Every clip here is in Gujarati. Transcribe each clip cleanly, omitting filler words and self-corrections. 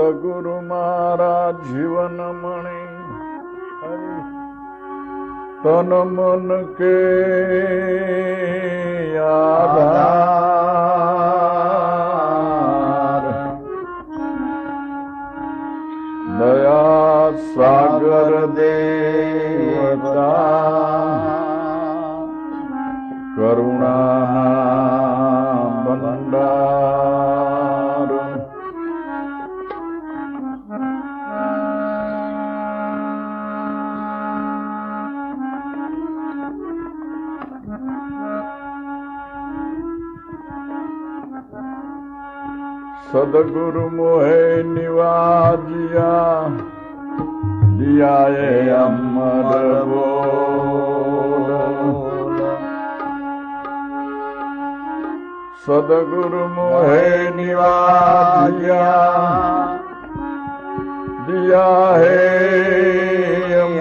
સદગુરુ મારા જીવન મણિ તન મન કે આધાર દયા સાગર દેવતા કરુણાના ભંડાર સદગુરુ મોહે નિવાજિયા દિયાએ અમર બોલ સદગુરુ મોહે નિવાજિયા દિયા હે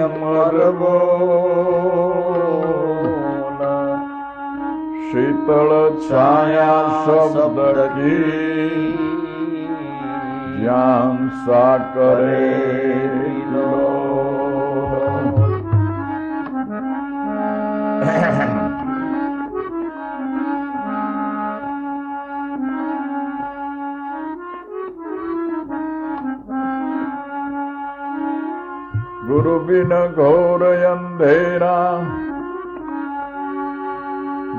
અમર બોલ શીતળ છાયા શબ્દ કી જ્ઞાન સાકરે गुरु बिन घोर अंधेरा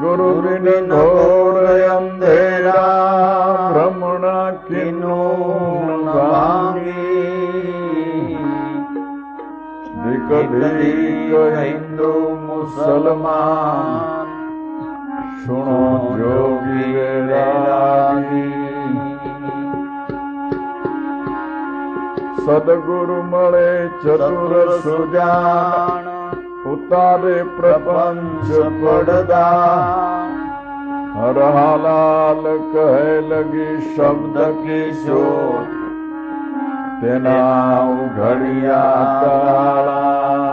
गुरु बिन घोर अंधेरा भ्रमण किनो भांगी दिक दिक हिंदू मुसलमान सुनो जोगी रागी સદગુરુ મળે ચતુર સુજાન ઉતારે પ્રપંચ પડદા હર હાલાલ કહે લગી શબ્દ કિશોર તેના ઉઘડિયા તાળા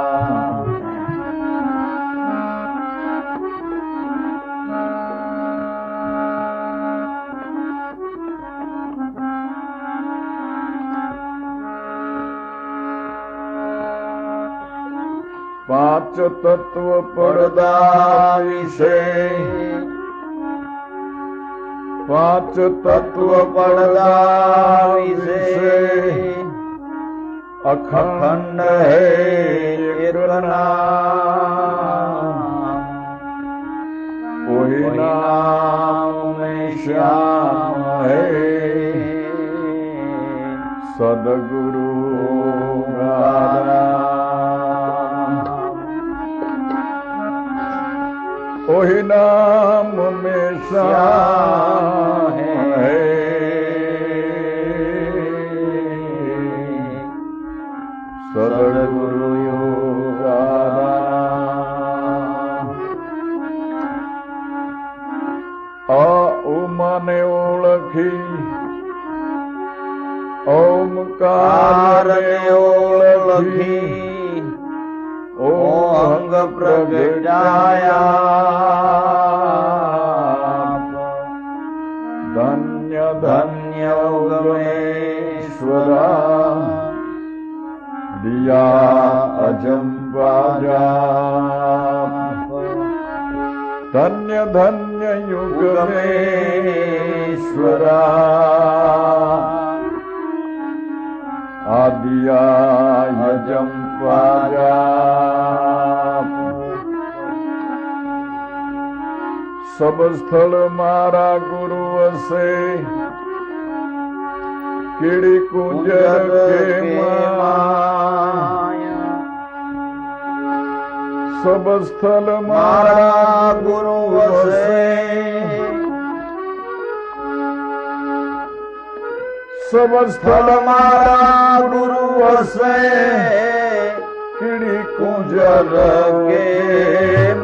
પાંચ તત્વ પડદા વિશે પાંચ તત્વ પડદા વિશે અખંડ હે એક નામ કોઈ નામ મેં શ્યામ હે સદગુરુ ગારા ओहि नाम में श्याम है सदगुरु योगारा મને ઓળખી ઓમકાર ઓળખી અંગ પ્રગટાયા ધન્ય ધન્ય ઉગમેશ્વરા દિયા અજંબાજા ધન્ય ધન્ય યુગમેશ્વરા આદિયા અજંબાજા સબ સ્થળ મારા ગુરુ હશે કીડી કુંજર કે માયા સબ સ્થળ મારા ગુરુ હશે સબ સ્થળ મારા ગુરુ હશે કીડી કુંજર કે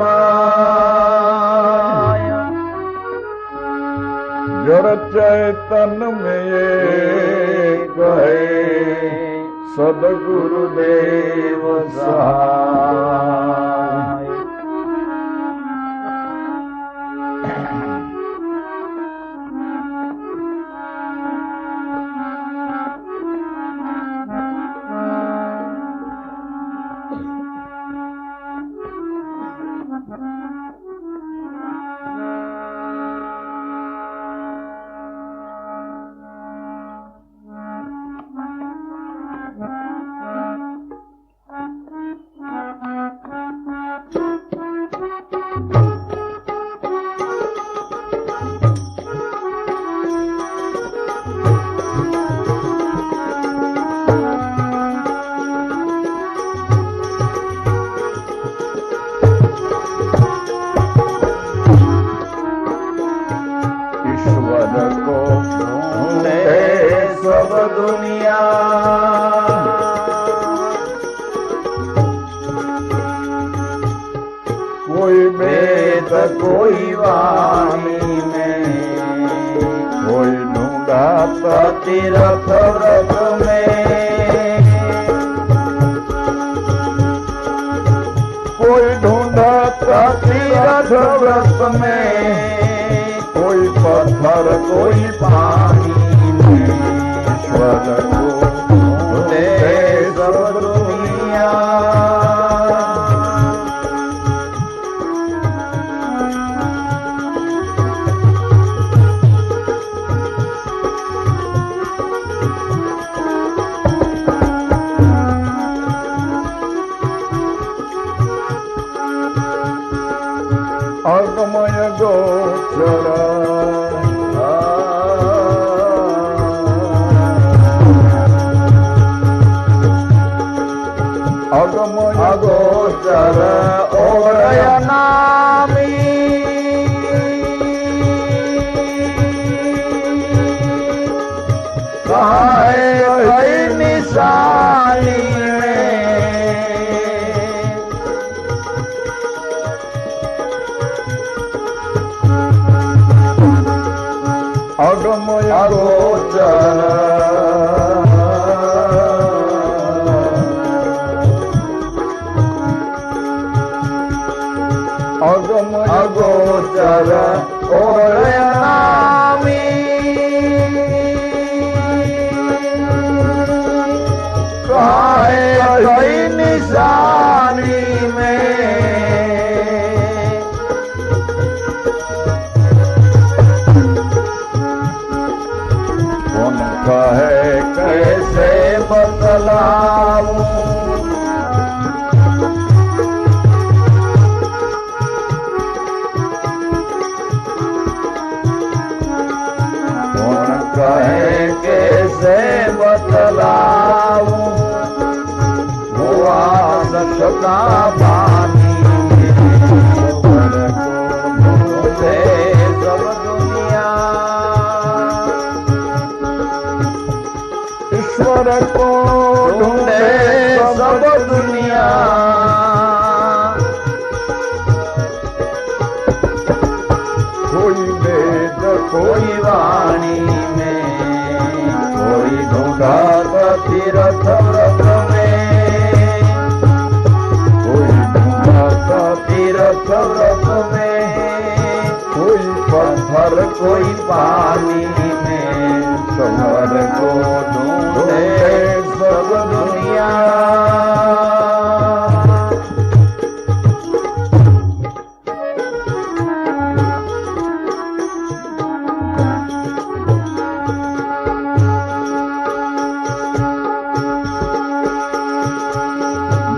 માયા जर चैतन में एक है सदगुरुदेव सहाय। व्रत में, कोई पत्थर कोई पानी में, ईश्वर को ढूंढे सब दुनिया। अगमय गोचर अगमय गोचर ओरय नामी, कहाँ है निशानी में, अगमय गोचर अगमय गोचर ओरय नामी, कहाँ है निशानी में, कहे कैसे बतलाऊं, कौन कहे कैसे बतलाऊं, हुआ सच का बानी ढूंढे सब दुनिया। ईश्वर को ढूंढे सब दुनिया, कोई वेद कोई वाणी में, कोई ढूंढा तीर्थ व्रत में, कोई ढूंढा तीर्थ व्रत में, कोई पत्थर कोई पानी में, समर को ढूंढे सब दुनिया।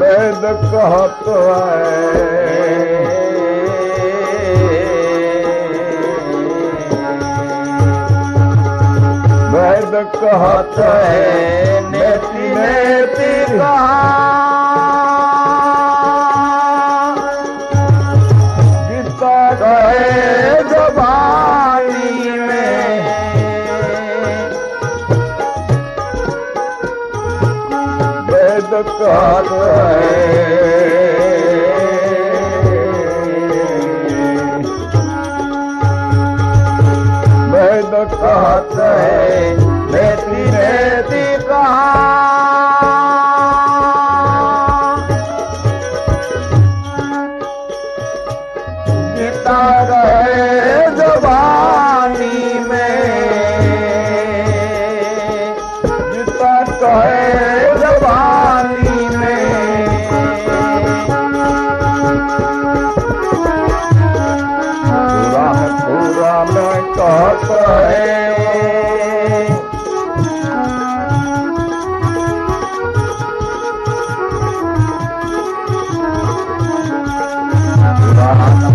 वेद कहत है वेद कहत है नेति नेति कहा, गीता कहे जबानी में, वेद कहत है वेद कहत है नेति नेति कहा, गीता रहे जबानी में, गीता कहे जबानी में, पुराण कहत है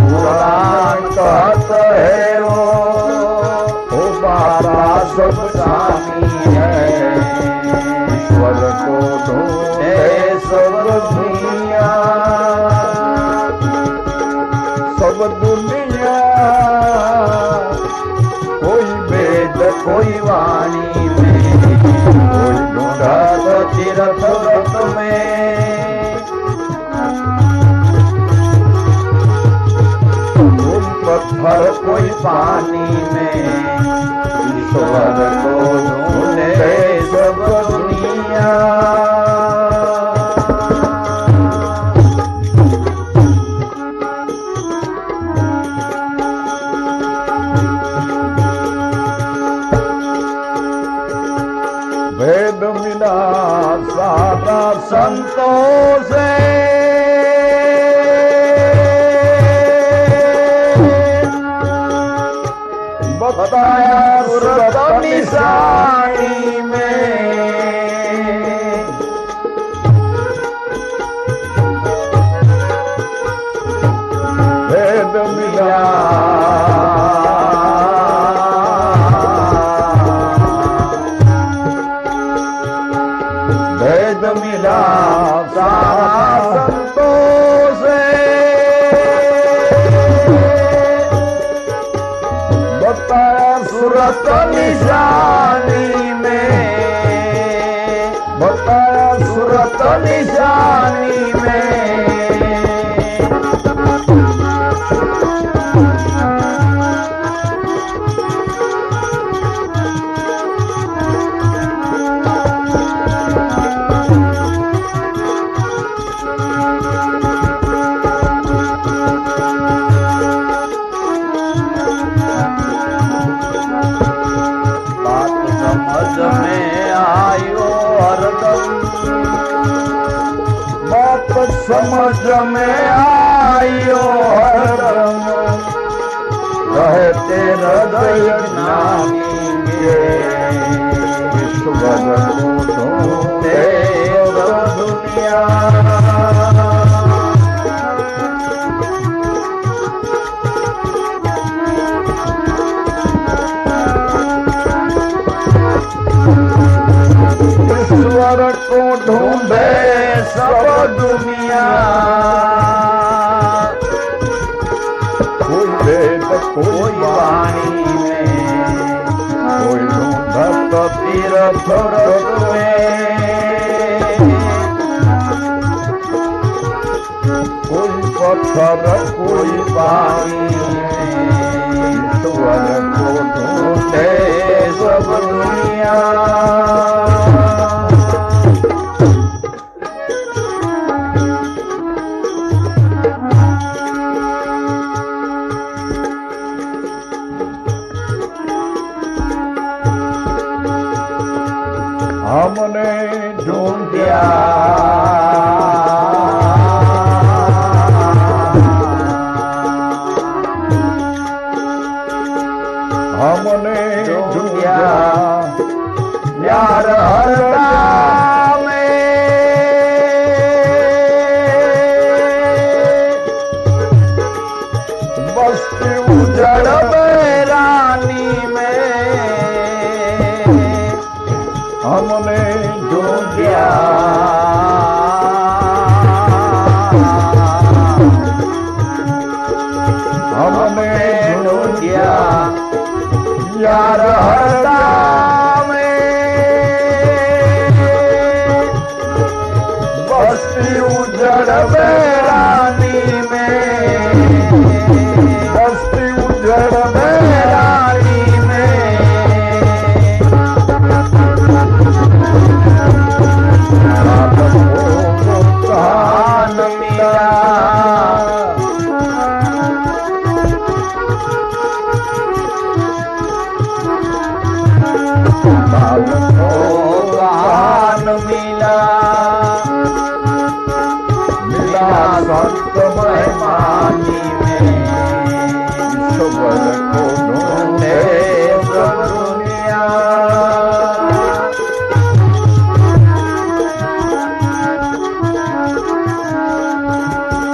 पुराण कहत है वो बाबा सब सामी है, ईश्वर को ढूंढे सब दुनिया, सब दुनिया, कोई वेद कोई वाणी में, कोई ढूंढा तीर्थ व्रत में, कोई पत्थर कोई पानी में, ईश्वर को ढूंढे सब दुनिया। संतों से बताया सूरत निशानी में भेद मिला भेद मिला सारा संतों से बताया सूरत निशानी में बताया सूरत निशानी में समझ में आयो हरदम कहते हृदय ज्ञानी ईश्वर को ढूंढे दुनिया ईश्वर को ढूंढे सब दुनिया कोई वेद कोई वाणी में कोई ढूंढत तीर्थ में कोई पत्थर कोई पानी में ईश्वर को ढूंढे सब दुनिया हमने ढूंढिया हमने ढूंढिया यार हरदा में बस्ती उजड़ रानी में हमने ढूंढिया हमने ढूंढिया यार हरदा में बस्ती उजड़ रानी में बस्ती उजड़ रानी में कान मिला कान मिला मिला संत महिमानी में ईश्वर को ढूंढे सब दुनिया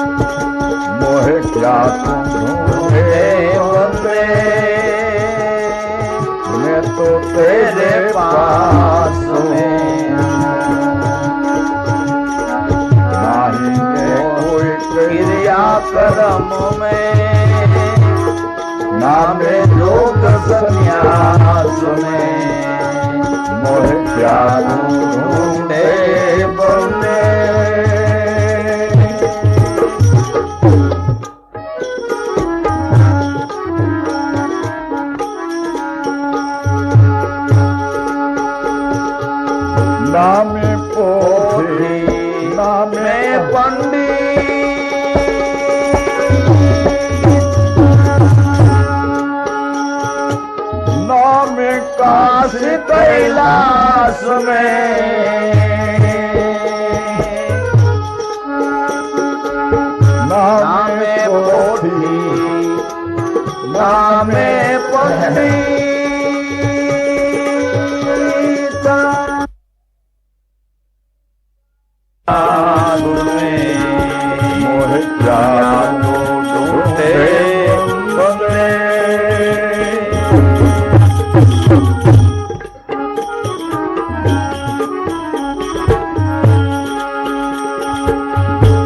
मोहे क्या ढूंढे बंदे मैं तो तेरे पास में नहीं है कोई क्रिया कर्म में ना में योग संन्यास में मोहे क्या ढूंढे बंदे नामे पोथी नामे पंडित नामे काशी कैलाश में साधु में मोहे जानो ढूंढे बंदे।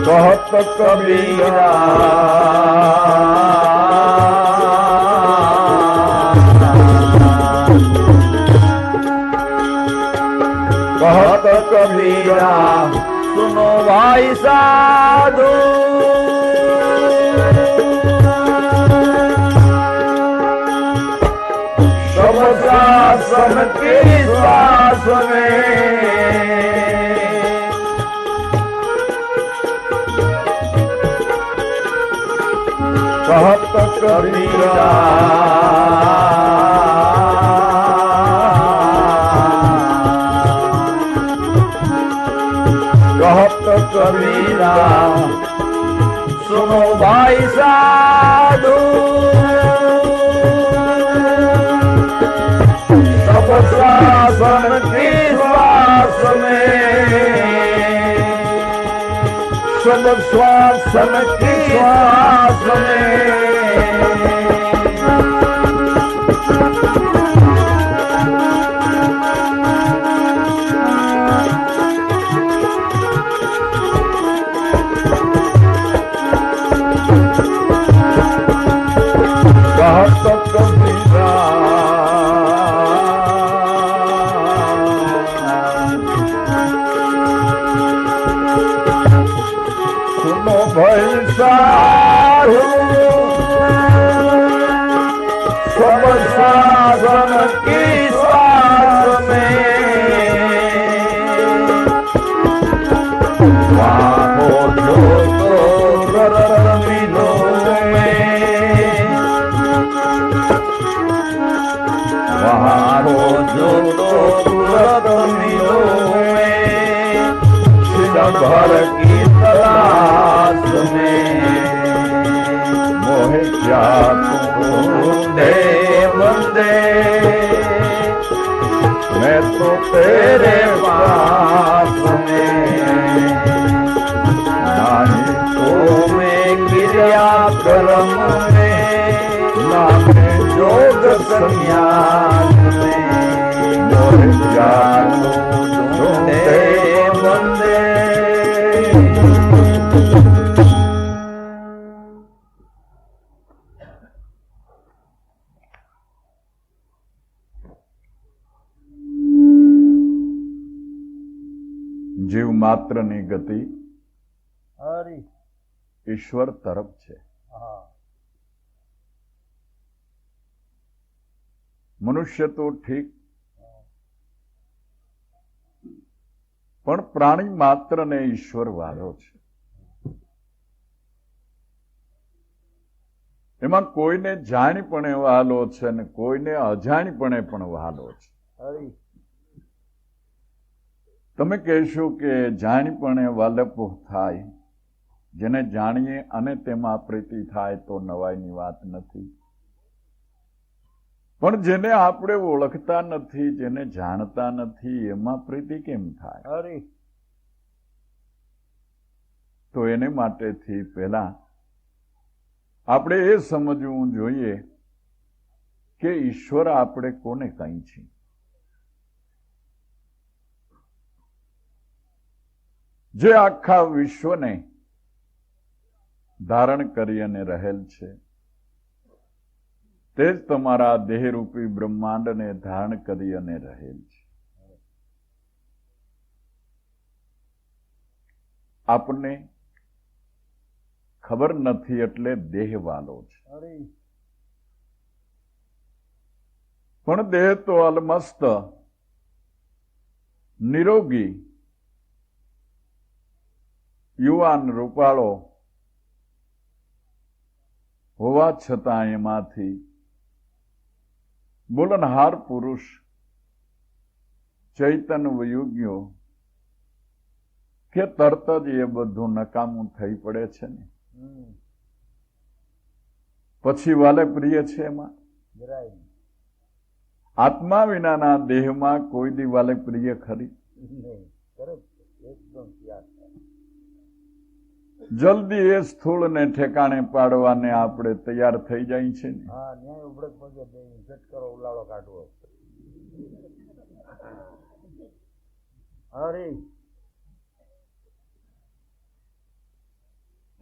कहत कबीरा कहत कबीरा सुनो भाई साधु सब शासन की श्वास में कहत कबीरा कहत कबीरा सुनो भाई साधु सब शासन की श्वास में सब शासन की श्वास में कहत कबीरा सुनो भाई साधु सब शासन की श्वास में वाहो जो तो रमिनो वहारो जो तो तुरंत मिलो भर की तलाश में मोहे क्या ढूंढे बंदे। मैं तो तेरे पास में नहीं तो मैं क्रिया कर्म में ना मैं योग संन्यास में मोहे क्या ढूंढे बंदे। જીવ માત્રની ગતિ ઈશ્વર તરફ છે. મનુષ્ય તો ઠીક, પણ પ્રાણી માત્રને ઈશ્વર વાલો છે. એમાં કોઈને જાણીપણે વહાલો છે અને કોઈને અજાણીપણે પણ વહાલો છે. તમે કહેશો કે જાણીપણે વાલપ થાય, જેને જાણીએ અને તેમાં પ્રીતિ થાય તો નવાઈની વાત નથી. પણ જેને આપણે ઓળખતા નથી, જેને જાણતા નથી, એમાં પ્રીતિ કેમ થાય? તો એને માટેથી પહેલા આપણે એ સમજવું જોઈએ કે ઈશ્વર આપણે કોને કહી છીએ. જે આખા વિશ્વને ધારણ કરી અને રહેલ છે, તે જ તમારા દેહરૂપી બ્રહ્માંડને ધારણ કરી અને રહેલ છે. આપણને ખબર નથી એટલે દેહવાલો છે. પણ દેહ તો અલમસ્ત નિરોગી યુવાન રૂપાળો હોવા છતાં એમાંથી બોલનહાર પુરુષ ચૈતન્ય વિયુગ્યો કે તરત જ એ બધું નકામું થઈ પડે છે ને, પછી વાલે પ્રિય છે એમાં. આત્મા વિનાના દેહમાં કોઈ દી વાલે પ્રિય ખરી? જલ્દી એ સ્થૂળને ઠેકાણે પાડવાને આપણે તૈયાર થઈ જાય છે ને. હા, ન્યાય ઉભડક પગે બે સેટ કરો, ઉલાળો કાઢવો. અરે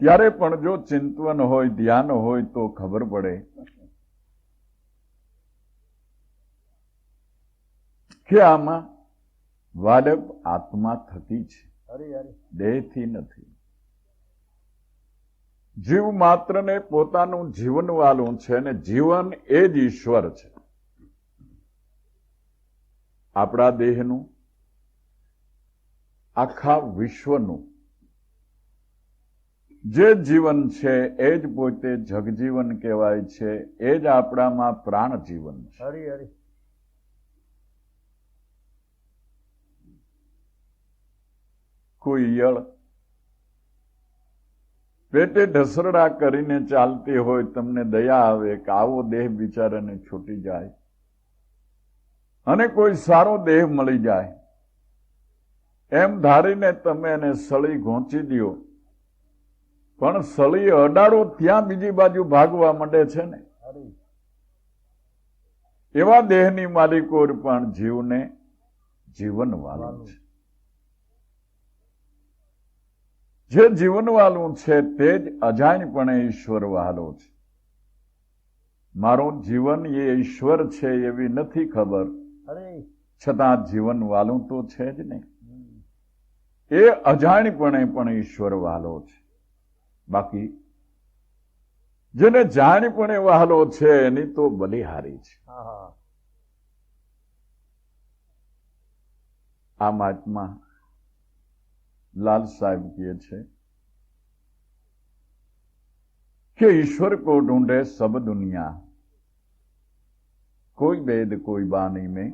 ત્યારે પણ જો ચિંતન હોય, ધ્યાન હોય તો ખબર પડે કે આમાં વાડપ આત્મા થકી છે, અરે અરે દેહથી નથી. જીવ માત્રને પોતાનું જીવન વાલું છે ને જીવન એ જ ઈશ્વર છે. આપણા દેહનું, આખા વિશ્વનું જે જીવન છે એ જ પોતે જગજીવન કહેવાય છે. એ જ આપણામાં પ્રાણ જીવન છે. અરે અરે કોઈ ઈયળ પેટે ઢસરડા કરીને ચાલતી હોય, તમને દયા આવે કે આવો દેહ બિચારાને છૂટી જાય, અને કોઈ સારો દેહ મળી જાય એમ ધારીને તમે એને સળી ઘોંચી દો, પણ સળી અડાડો ત્યાં બીજી બાજુ ભાગવા માંડે છે ને. અરે એવા દેહની માલિકો પણ જીવને જીવન વાળું છે. જે જીવન વાળું છે તે જ અજાણપણે ઈશ્વર વહાલો છે. મારું જીવન એ ઈશ્વર છે એવી નથી ખબર, અરે છતાં જીવન વાલું તો છે જ ને. એ અજાણપણે પણ ઈશ્વર વહાલો છે. બાકી જેને જાણપણે વહાલો છે એની તો બલિહારી છે. હા હા આ મહાત્મા लाल साहब किए छे कि ईश्वर को ढूंढे सब दुनिया, कोई वेद कोई वाणी में,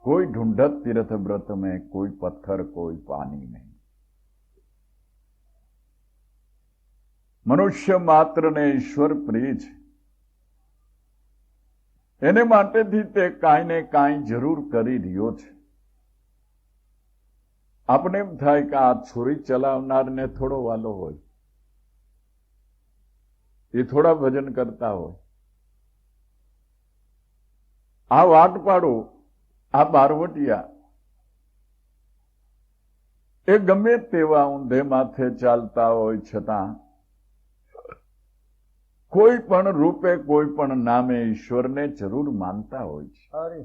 कोई ढूंढत तीर्थ व्रत में, कोई पत्थर कोई पानी में. મનુષ્ય માત્રને ઈશ્વર પ્રિય છે, એને માટેથી તે કાંઈ ને કાંઈ જરૂર કરી રહ્યો છે. આપણે એમ થાય કે આ છોરી ચલાવનારને થોડો વાલો હોય, એ થોડા ભજન કરતા હોય. આ વાટ પાડો, આ બારવટિયા એ ગમે તેવા ઊંધે માથે ચાલતા હોય, છતાં કોઈ પણ રૂપે કોઈ પણ નામે ઈશ્વરને જરૂર માનતા હોય છે. અરે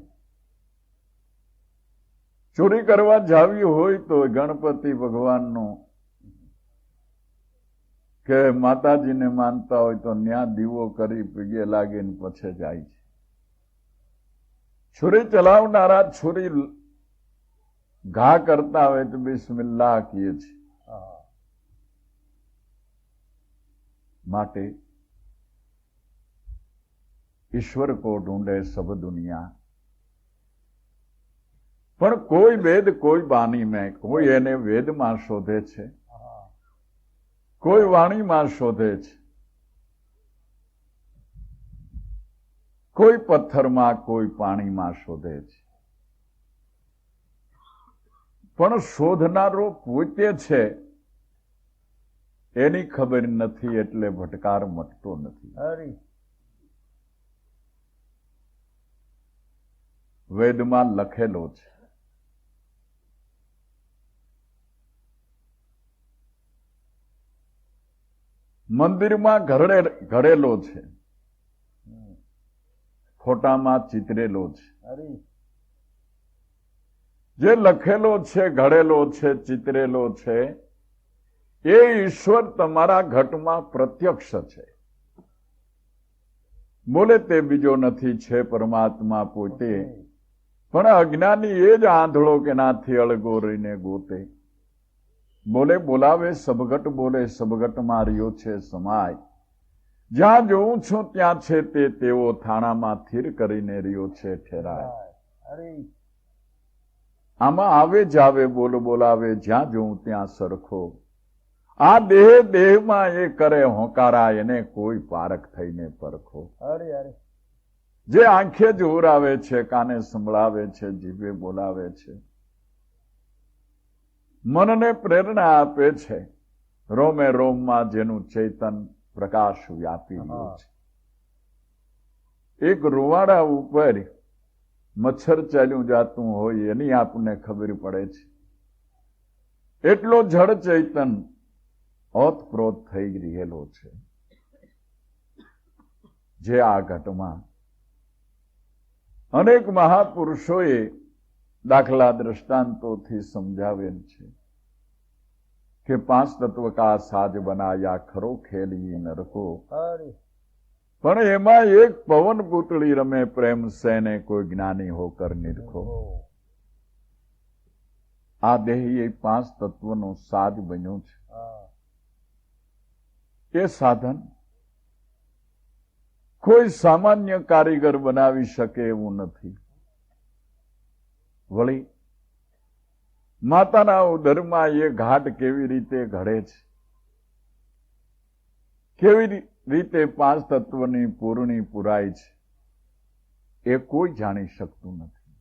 ચોરી કરવા જાવી હોય તો ગણપતિ ભગવાનનું કે માતાજીને માનતા હોય તો ન્યા દીવો કરી પગે લાગીને પછી જાય છે. છુરી ચલાવનારા છુરી ઘા કરતા હોય તો બિસ્મિલ્લાહ કહીએ છે. માટે ઈશ્વર કો ઢૂંઢે સબ દુનિયા, પણ કોઈ વેદ કોઈ વાણી મેં, કોઈ એને વેદમાં શોધે છે, કોઈ વાણીમાં શોધે છે, કોઈ પથ્થરમાં કોઈ પાણીમાં શોધે છે. પણ શોધનારો પોતે છે એની ખબર નથી, એટલે ભટકાર મટતો નથી. અરે વેદમાં લખેલો છે, મંદિરમાં ઘડેલો છે, ફોટામાં ચિતરેલો છે. અરે જે લખેલો છે, ઘડેલો છે, ચિતરેલો છે, એ ઈશ્વર તમારા ઘટમાં પ્રત્યક્ષ છે. બોલે તે બીજો નથી, છે પરમાત્મા પોતે. પણ અજ્ઞાની એ જ આંધળો કે નાથી અળગો રહીને ગોતે. બોલે બોલાવે સબગટ, બોલે સબગટ માર્યો છે સમાય. જ્યાં જોઉં છું ત્યાં છે તે તેઓ, થાણામાં થીર કરીને રહ્યો છે ઠેરાય. અરે આમાં આવે જાવે બોલ બોલાવે, જ્યાં જોઉં ત્યાં સરખો. આ દેહ દેહમાં એ કરે હોંકારા, એને કોઈ પારખ થઈને પરખો. અરે અરે જે આંખે જોરાવે છે, કાને સંભળાવે છે, જીભે બોલાવે છે, મનને પ્રેરણા આપે છે, રોમે રોમમાં જેનું ચૈતન પ્રકાશ વ્યાપી રહ્યો છે. એક રૂવાડા ઉપર મચ્છર ચાલ્યું જાતું હોય એની આપણને ખબર પડે છે. એટલો જળ ચૈતન ઓતપ્રોત થઈ રહેલો છે, જે આ ઘટમાં અનેક મહાપુરુષોએ દાખલા દ્રષ્ટાંતોથી સમજાવેલ છે કે 5 તત્વ કા સાજ બનાયા ખરો ખેલી નરકો. હરી પણ એમાં એક પવન પુતળી રમે પ્રેમ સેને કોઈ જ્ઞાની હોકર નિરખો. આ દેહ એ 5 તત્વનો સાજ બન્યો છે. હા એ સાધન કોઈ સામાન્ય કારીગર બનાવી શકે એવું નથી. વળી માતાના ઉદરમાં એ ઘાટ કેવી રીતે ઘડે છે, કેવી રીતે 5 તત્વની પૂર્ણી પુરાય છે, એ કોઈ જાણી શકતું નથી.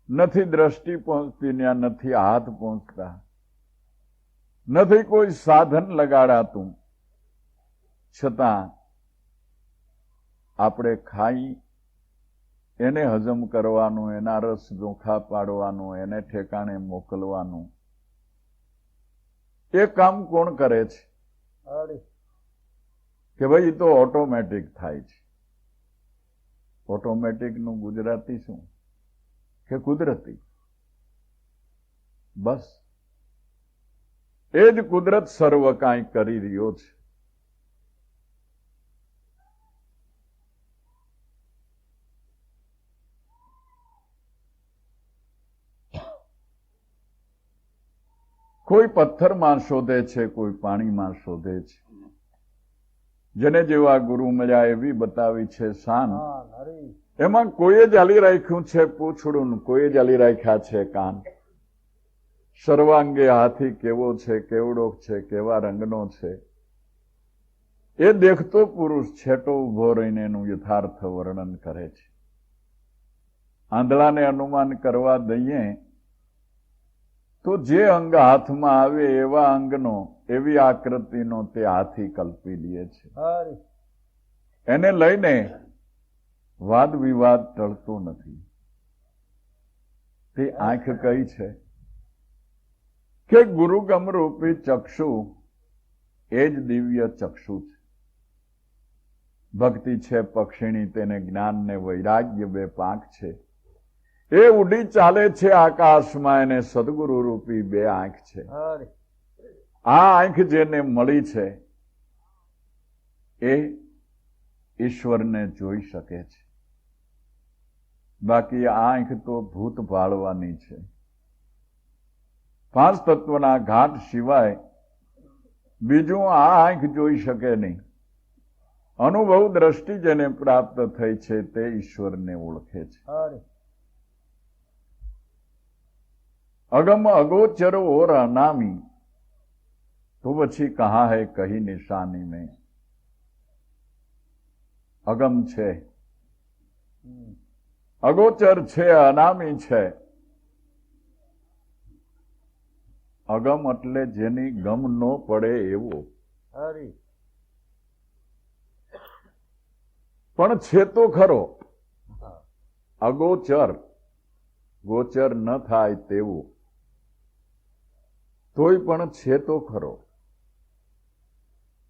નથી દ્રષ્ટિ પહોંચતી, ત્યાં નથી હાથ પહોંચતા, નથી કોઈ સાધન લગાડાતું. છતાં આપણે ખાઈ એને હજમ કરવાનું, એના રસ ચોખા પાડવાનું, એને ઠેકાણે મોકલવાનું, એ કામ કોણ કરે છે? હરી કે ભાઈ એ તો ઓટોમેટિક થાય છે. ઓટોમેટિકનું ગુજરાતી શું? કે કુદરતી. બસ એ જ કુદરત સર્વ કાંઈ કરી રહ્યો છે. કોઈ પથ્થરમાં શોધે છે, કોઈ પાણીમાં શોધે છે. જેને જેવા ગુરુ મળ્યા એવી બતાવી છે શાન. હા હરી એમાં કોઈએ જાલી રાખ્યું છે પૂંછડું, કોઈએ જાલી રાખ્યા છે કાન. સર્વાંગે હાથી કેવો છે, કેવડો છે, કેવા રંગનો છે, એ દેખતો પુરુષ છેટો ઉભો રહીને એનું યથાર્થ વર્ણન કરે છે. આંધળાને અનુમાન કરવા દઈએ તો જે અંગ હાથમાં આવે એવા અંગનો, એવી આકૃતિનો તે હાથી કલ્પી લે છે. હરી એને લઈને વાદ વિવાદ ટળતો નથી. તે આંખ કઈ છે કે ગુરુગમ રૂપી ચક્ષુ એ જ દિવ્ય ચક્ષુ છે. ભક્તિ છે પક્ષીણી, તેને જ્ઞાન ને વૈરાગ્ય 2 પાંખ છે. એ ઉડી ચાલે છે આકાશમાં, એને સદગુરુ રૂપી 2 આંખ છે. હરી આ આંખ જેને મળી છે એ ઈશ્વરને જોઈ શકે છે. બાકી આ આંખ તો ભૂત ભાળવાની છે. 5 તત્વના ઘાટ સિવાય બીજું આ આંખ જોઈ શકે નહીં. અનુભવ દ્રષ્ટિ જેને પ્રાપ્ત થઈ છે તે ઈશ્વરને ઓળખે છે. હરી અગમ અગોચર ઓર અનામી, તો પછી કહા હૈ કહી નિશાની મેં. અગમ છે, અગોચર છે, અનામી છે. અગમ એટલે જેની ગમ ન પડે એવો, હરી પણ છે તો ખરો. અગોચર, ગોચર ન થાય તેવું, તોય પણ છે તો ખરો.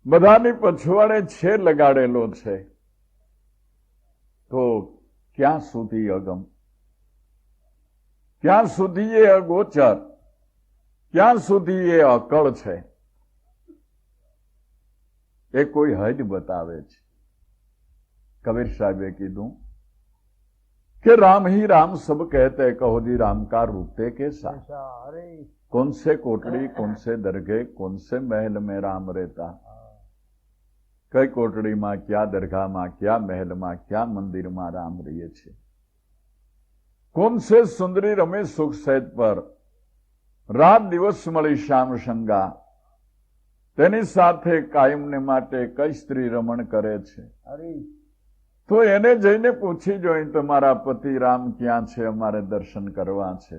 બધાની પછવાડે છે લગાડેલો છે. તો ક્યાં સુધી અગમ, ક્યાં સુધી એ અગોચર, ક્યાં સુધી એ અકળ છે? એ કોઈ હદ બતાવે છે. કબીર સાહેબે કીધું कि राम ही राम सब कहते, कहो जी राम का रूपते कैसा. હરી कौन से कोटड़ी, कौन से दरगाह, कौन से महल में राम रहता. कई कोटड़ीમાં ક્યાં દરગાહમાં, ક્યાં મહેલમાં, ક્યાં મંદિરમાં રામ રહીએ છે. કોણ છે સુંદરી રમે સુખ સહેજ પર, રાત દિવસ મળી શ્યામ સંગા. તેની સાથે કાયમને માટે કઈ સ્ત્રી રમણ કરે છે. હરી તો એને જઈને પૂછી જોઈ તમારા પતિ રામ ક્યાં છે, અમારે દર્શન કરવા છે.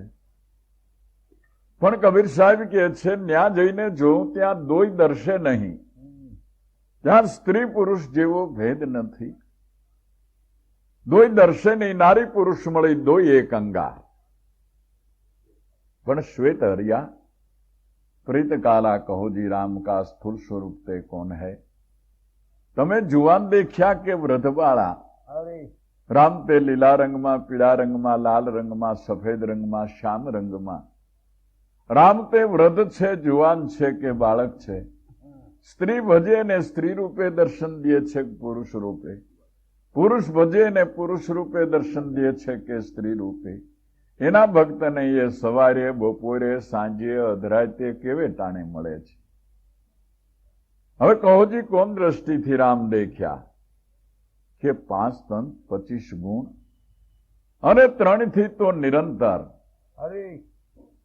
પણ કબીર સાહેબ કહે છે ત્યાં જઈને જોઉં ત્યાં દોય દર્શે નહીં, ત્યાં સ્ત્રી પુરુષ જેવો ભેદ નથી. દોય દર્શે નહીં, નારી પુરુષ મળી દોય એક અંગાર. પણ શ્વેત હરિયા પ્રીત કાલા કહોજી રામ કા સ્થૂલ સ્વરૂપ તે કોણ હૈ. તમે જુવાન દેખ્યા કે વૃદ્ધવાળા? હરે રામ તે લીલા રંગમાં, પીળા રંગમાં, લાલ રંગમાં, સફેદ રંગમાં, શ્યામ રંગમાં. રામ તે વૃદ્ધ છે, જુવાન છે કે બાળક છે? સ્ત્રી ભજે ને સ્ત્રી રૂપે દર્શન દે છે કે પુરુષ રૂપે? પુરુષ ભજે ને પુરુષ રૂપે દર્શન દે છે કે સ્ત્રી રૂપે? એના ભક્તને એ સવારે, બપોરે, સાંજે, અધરાતે કેવે ટાણે મળે છે. હવે કહોજી કોણ દ્રષ્ટિથી રામ દેખ્યા? કે 5 તન 25 ગુણ અને 3 થી તો નિરંતર. હરે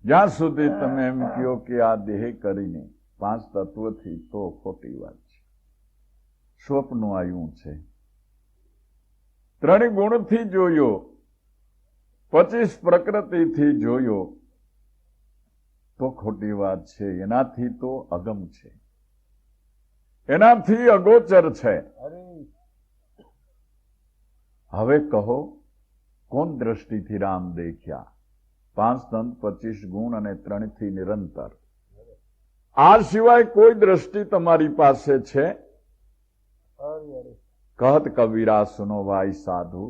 જ્યાં સુધી તમે એમ કહો કે આ દેહ કરીને 5 તત્વથી તો ખોટી વાત છે. સ્વપ્નો આવ્યું છે. 3 ગુણથી જોયો, 25 પ્રકૃતિથી જોયો તો ખોટી વાત છે. એનાથી તો અગમ છે, એનાથી અગોચર છે. હરે હવે કહો કોણ દ્રષ્ટિથી રામ દેખ્યા? 5 તન 25 ગુણ અને 3 થી નિરંતર. આ સિવાય કોઈ દ્રષ્ટિ તમારી પાસે છે? હરે કહત કબીરા સુનો ભાઈ સાધુ,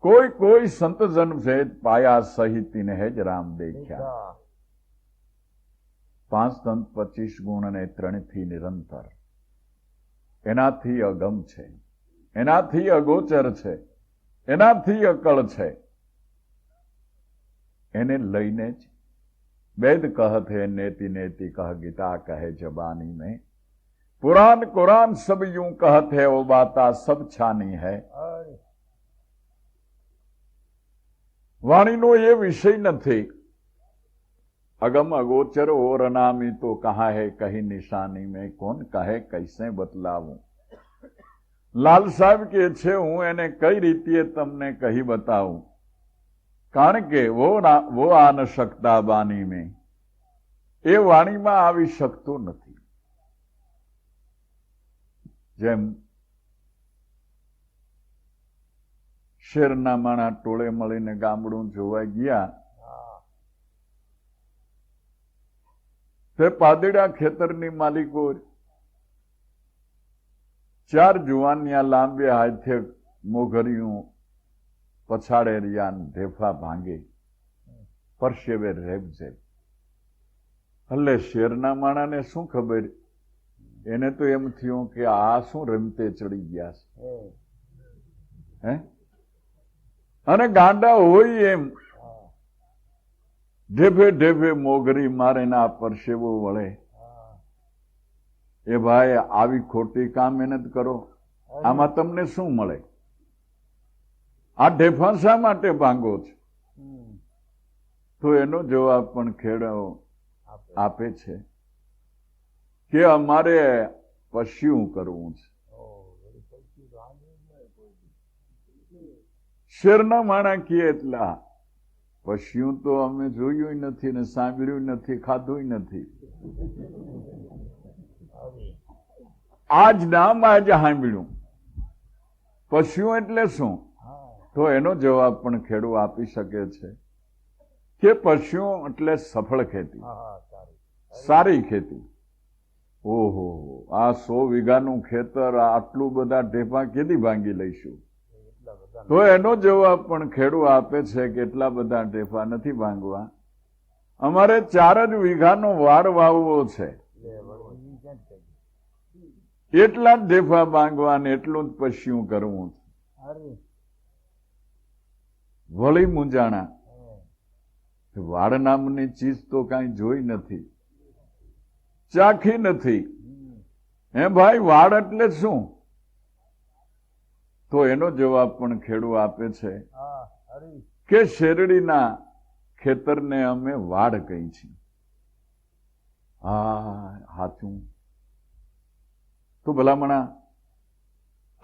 કોઈ સંતજન ભેદ પાયા સહિત ઇન્હે જ રામ દેખ્યા. 5 તન 25 ગુણ અને 3 થી નિરંતર. એનાથી અગમ છે, એનાથી અગોચર છે, એનાથી અકળ છે. એને લઈને જ વેદ કહત હે નેતિ નેતિ કહ ગીતા કહે જબાની में, पुराण कुरान सब यूं कहत है वो बाता सब छानी है. હરે વાણીનો એ વિષય નથી. अगम अगोचर और अनामी तो कहाँ है कहीं निशानी में, कौन कहे कैसे बतलाऊं. લાલ સાહેબ કે છે હું એને કઈ રીતે તમને કહી બતાવું, કારણ કે વો આ ન શકતા બાની મેં, એ વાણીમાં આવી શકતું નથી. જેમ શેરના માણા ટોળે મળીને ગામડું જોવા ગયા, હા તે પાદડા ખેતરની માલિકો 4 જુવાનિયા લાંબે હાથે મોઘરિયું પછાડે રહ્યા, ઢેફા ભાંગે, પરસેવે રેબઝેબ. એટલે શેરના માણાને શું ખબર, એને તો એમ થયું કે આ શું રમતે ચડી ગયા છે. હે અને ગાંડા હોય એમ હા ઢેફે ઢેફે મોગરી મારે ને આ પરસેવો વળે. હા એ ભાઈ આવી ખોટી કામ મહેનત કરો, આમાં તમને શું મળે? આ ઢેફા શા માટે ભાંગો છો? તો એનો જવાબ પણ ખેડો આપે છે કે અમારે પશ્યું કરવું છે. શેરના માણા કહે એટલા પશ્યું તો અમે જોયું નથી ને સાંભળ્યું નથી, ખાધું નથી. આજ નામ આજ સાંભળ્યું. પશ્યું એટલે શું? તો એનો જવાબ પણ ખેડૂત આપી શકે છે કે પશ્યું એટલે સફળ ખેતી, સારી ખેતી. ઓહો, આ 100 વીઘાનું ખેતર, આટલું બધા ઢેફા કેદી ભાંગી લઈશું? તો એનો જવાબ પણ ખેડૂત આપે છે કે એટલા બધા ઢેફા નથી ભાંગવા, અમારે 4 જ વીઘાનો વાડ વાવવો છે, એટલા જ ઢેફા ભાંગવા ને એટલું જ પશ્યું કરવું છે. વળી મૂંઝાણા, વાડ નામની ચીજ તો કાંઈ જોઈ નથી, ચાખી નથી. હે ભાઈ, વાડ એટલે શું? તો એનો જવાબ પણ ખેડૂત આપે છે કે શેરડીના ખેતરને અમે વાડ કહી છીએ. હા સાચું. તો ભલામણા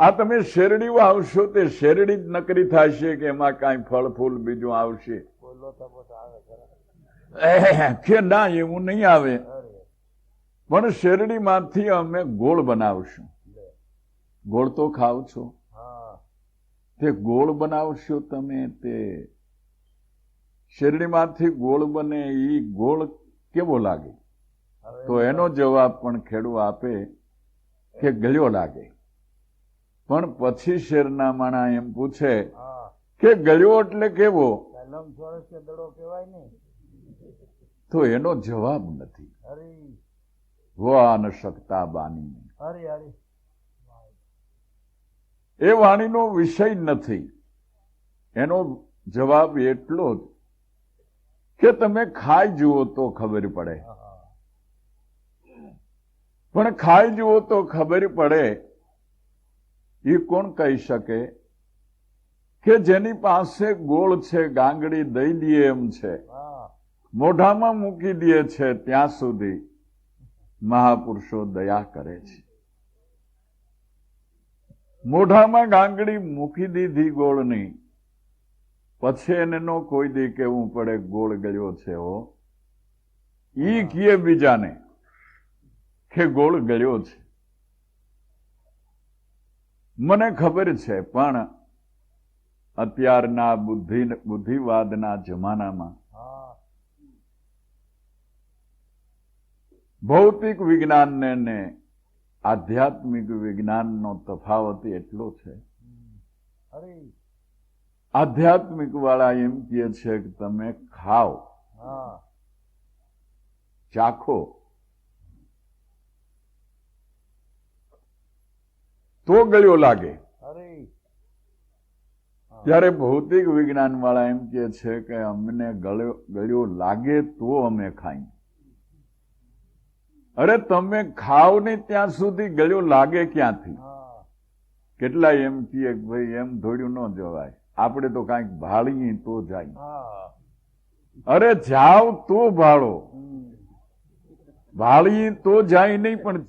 આ તમે શેરડી વાવશો તે શેરડી જ નકરી થશે કે એમાં કાંઈ ફળ ફૂલ બીજું આવશે? કે ના એવું નહીં આવે, અરે પણ શેરડીમાંથી અમે ગોળ બનાવશું. લે ગોળ તો ખાવ છો, હા તે ગોળ બનાવશો તમે, તે શેરડીમાંથી ગોળ બને, એ ગોળ કેવો લાગે? હવે તો એનો જવાબ પણ ખેડૂ આપે કે ગળ્યો લાગે. પણ પછી શેરના માણા એમ પૂછે હા કે ગળ્યો એટલે કેવો? લંબચોરસ કે દડો કહેવાય ને. તો એનો જવાબ નથી. અરે વાન શકતા બાની, અરે અરે એ વાણીનો વિષય નથી. એનો જવાબ એટલો જ કે તમે ખાઈ જુઓ તો ખબર પડે. હા હા પણ ખાઈ જુઓ તો ખબર પડે એ કોણ કહી શકે કે જેની પાસે ગોળ છે, ગાંગડી દઈ દઈએ એમ છે, હા મોઢામાં મૂકી દે છે, ત્યાં સુધી મહાપુરુષો દયા કરે છે. મોઢામાં ગાંગડી મૂકી દીધી ગોળની, પછી એને નો કોઈ દી કહેવું પડે ગોળ ગળ્યો છે હો. ઈ કીએ બીજાને કે ગોળ ગળ્યો છે. મને ખબર છે, પણ અત્યારના બુદ્ધિવાદના જમાનામાં હા ભૌતિક વિજ્ઞાનને ને આધ્યાત્મિક વિજ્ઞાનનો તફાવત એટલો છે. અરે આધ્યાત્મિક વાળા એમ કહે છે કે તમે ખાઓ, હા ચાખો, તો ગળ્યો લાગે. અરે ત્યારે ભૌતિક વિજ્ઞાન વાળા એમ કહે છે કે અમને ગળ્યો લાગે તો અમે ખાઈ. અરે તમે ખાવ ને ત્યાં સુધી ગળ્યો લાગે ક્યાંથી? હા કેટલાય એમ કહે કે ભાઈ એમ ધોડ્યું ન જવાય, આપણે તો કાંઈક ભાળીએ તો જાય. હા અરે જાવ તો ભાળો, હમ. ભાળીએ તો જાય નહીં, પણ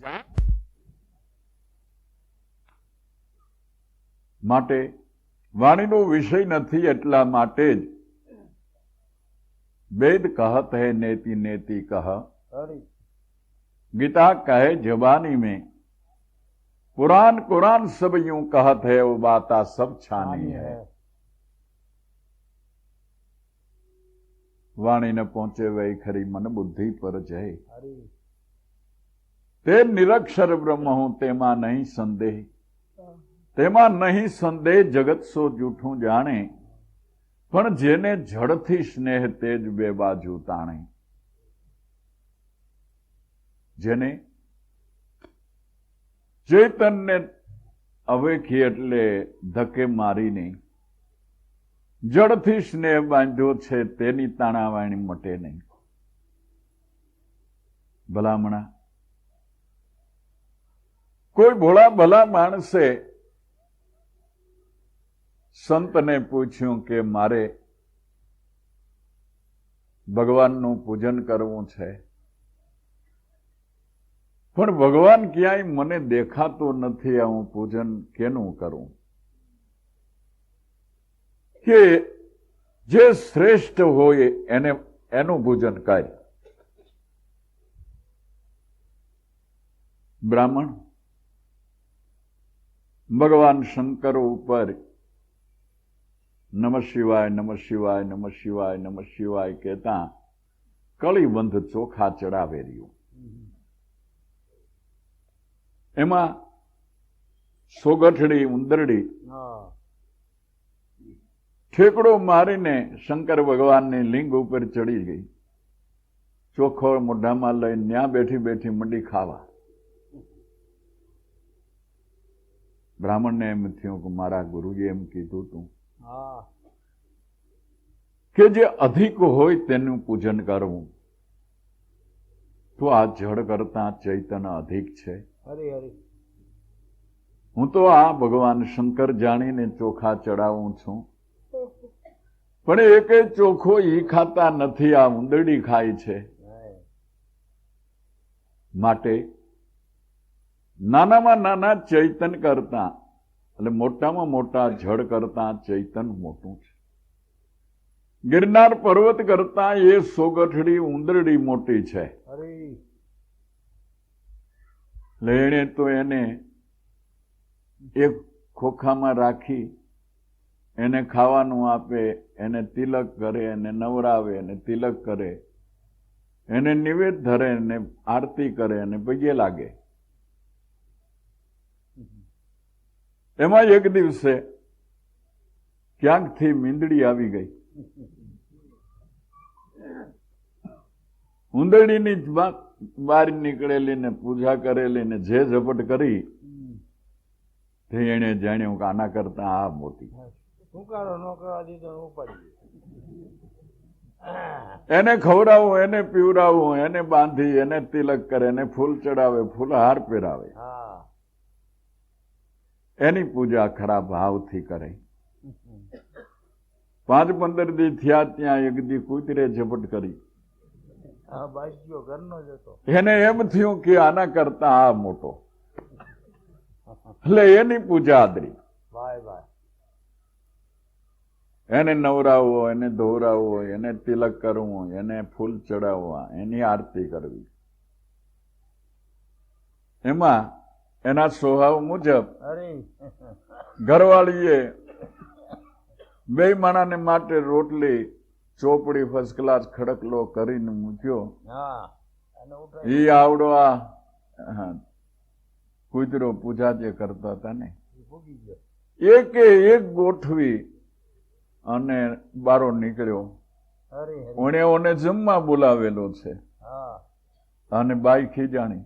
માટે વાણીનો વિષય નથી. એટલા માટે જ વેદ કહત હૈ નેતિ નેતિ કહ, અરે गीता कहे जबानी में, कुरान कुरान सब यूं कहत है, वो बाता सब छानी है. वाणी न पहुंचे वही खरी मन बुद्धि पर जय. અરે તે નિરક્ષર બ્રહ્મ હું તેમાં નહીં સંદેહ, તેમાં નહીં સંદેહ જગત સો જૂઠું જાણે, પણ જેને જડથી સ્નેહ તે જ બે બાજુ તાણે. જેને ચૈતન્ય અવેખી એટલે ધકે મારીને જડથી સ્નેહ બાંધ્યો છે, તેની તાણાવાણી મટે નહીં. ભલામણા કોઈ ભોળા ભલા માણસે સંતને પૂછ્યું કે મારે ભગવાનનું પૂજન કરવું છે, પણ ભગવાન ક્યાંય મને દેખાતો નથી, આ હું પૂજન કેનું કરું? કે જે શ્રેષ્ઠ હોય એનું પૂજન કર. બ્રાહ્મણ ભગવાન શંકર ઉપર નમઃ શિવાય નમઃ શિવાય નમઃ શિવાય નમઃ શિવાય કહેતા કળીબંધ ચોખા ચડાવે રહ્યું. એમાં સોગઠડી ઉંદરડી હા ઠેકડો મારીને શંકર ભગવાનની લિંગ ઉપર ચડી ગઈ. ચોખ્ખો મોઢામાં લઈ ન્યા બેઠી બેઠી મંડી ખાવા. બ્રાહ્મણને એમ થયું કે મારા ગુરુએ એમ કીધું હતું હા કે જે અધિક હોય તેનું પૂજન કરવું, તો આ જળ કરતા ચૈતન્ય અધિક છે. અરે અરે હું તો આ ભગવાન શંકર જાણીને ચોખા ચડાવું છું, પણ એકે ચોખ્ખો ઈ ખાતા નથી, આ ઉંદરડી ખાય છે. માટે નાનામાં નાના ચૈતન કરતા એટલે મોટામાં મોટા જળ કરતા ચૈતન મોટું છે. ગિરનાર પર્વત કરતા એ સોગઠડી ઉંદરડી મોટી છે. અરે એટલે એણે તો એને એક ખોખામાં રાખી એને ખાવાનું આપે, એને તિલક કરે, એને નવરાવે, એને તિલક કરે, એને નિવેદ ધરે, એને આરતી કરે અને પગે લાગે. એમાં એક દિવસે ક્યાંકથી મીંદડી આવી ગઈ. ઉંદરડીની બહાર નીકળેલી ને પૂજા કરેલી ને જે ઝપટ કરી તે એને જાણ્યું કે આના કરતા આ મોટી. સુકારો ન કરવા દીધો ને ઉપાડી એને ખવડાવું, એને પીવડાવું, એને બાંધી, એને તિલક કરે, એને ફૂલ ચડાવે, ફૂલહાર પહેરાવે, હા એની પૂજા ખરા ભાવથી કરે. 5-15 દી થયા ત્યાં એક દી કૂતરે ઝપટ કરી. હા બાજ્યો ઘરનો જ હતો. એને એમ થયું કે આના કરતા આ મોટો, એટલે એની પૂજા આદરી. ભાઈ ભાઈ એને નવરાવવો, એને ધોવરાવવો, એને તિલક કરવું, એને ફૂલ ચડાવવા, એની આરતી કરવી. એમાં એના સ્વભાવ મુજબ અરે ઘરવાળીએ બે માણાને માટે રોટલી ચોપડી ફર્સ્ટ ક્લાસ ખડકલો કરીને મૂક્યો. હા અને ઉઠાઈ એ આવડો આ કૂતરો પૂજા જે કરતા હતા ને ભૂગી ગયો. એકે એક ગોઠવી અને બારો નીકળ્યો. અરે હરી. ઓને ઓને જમવા બોલાવેલો છે હા અને બાઈ ખીજાણી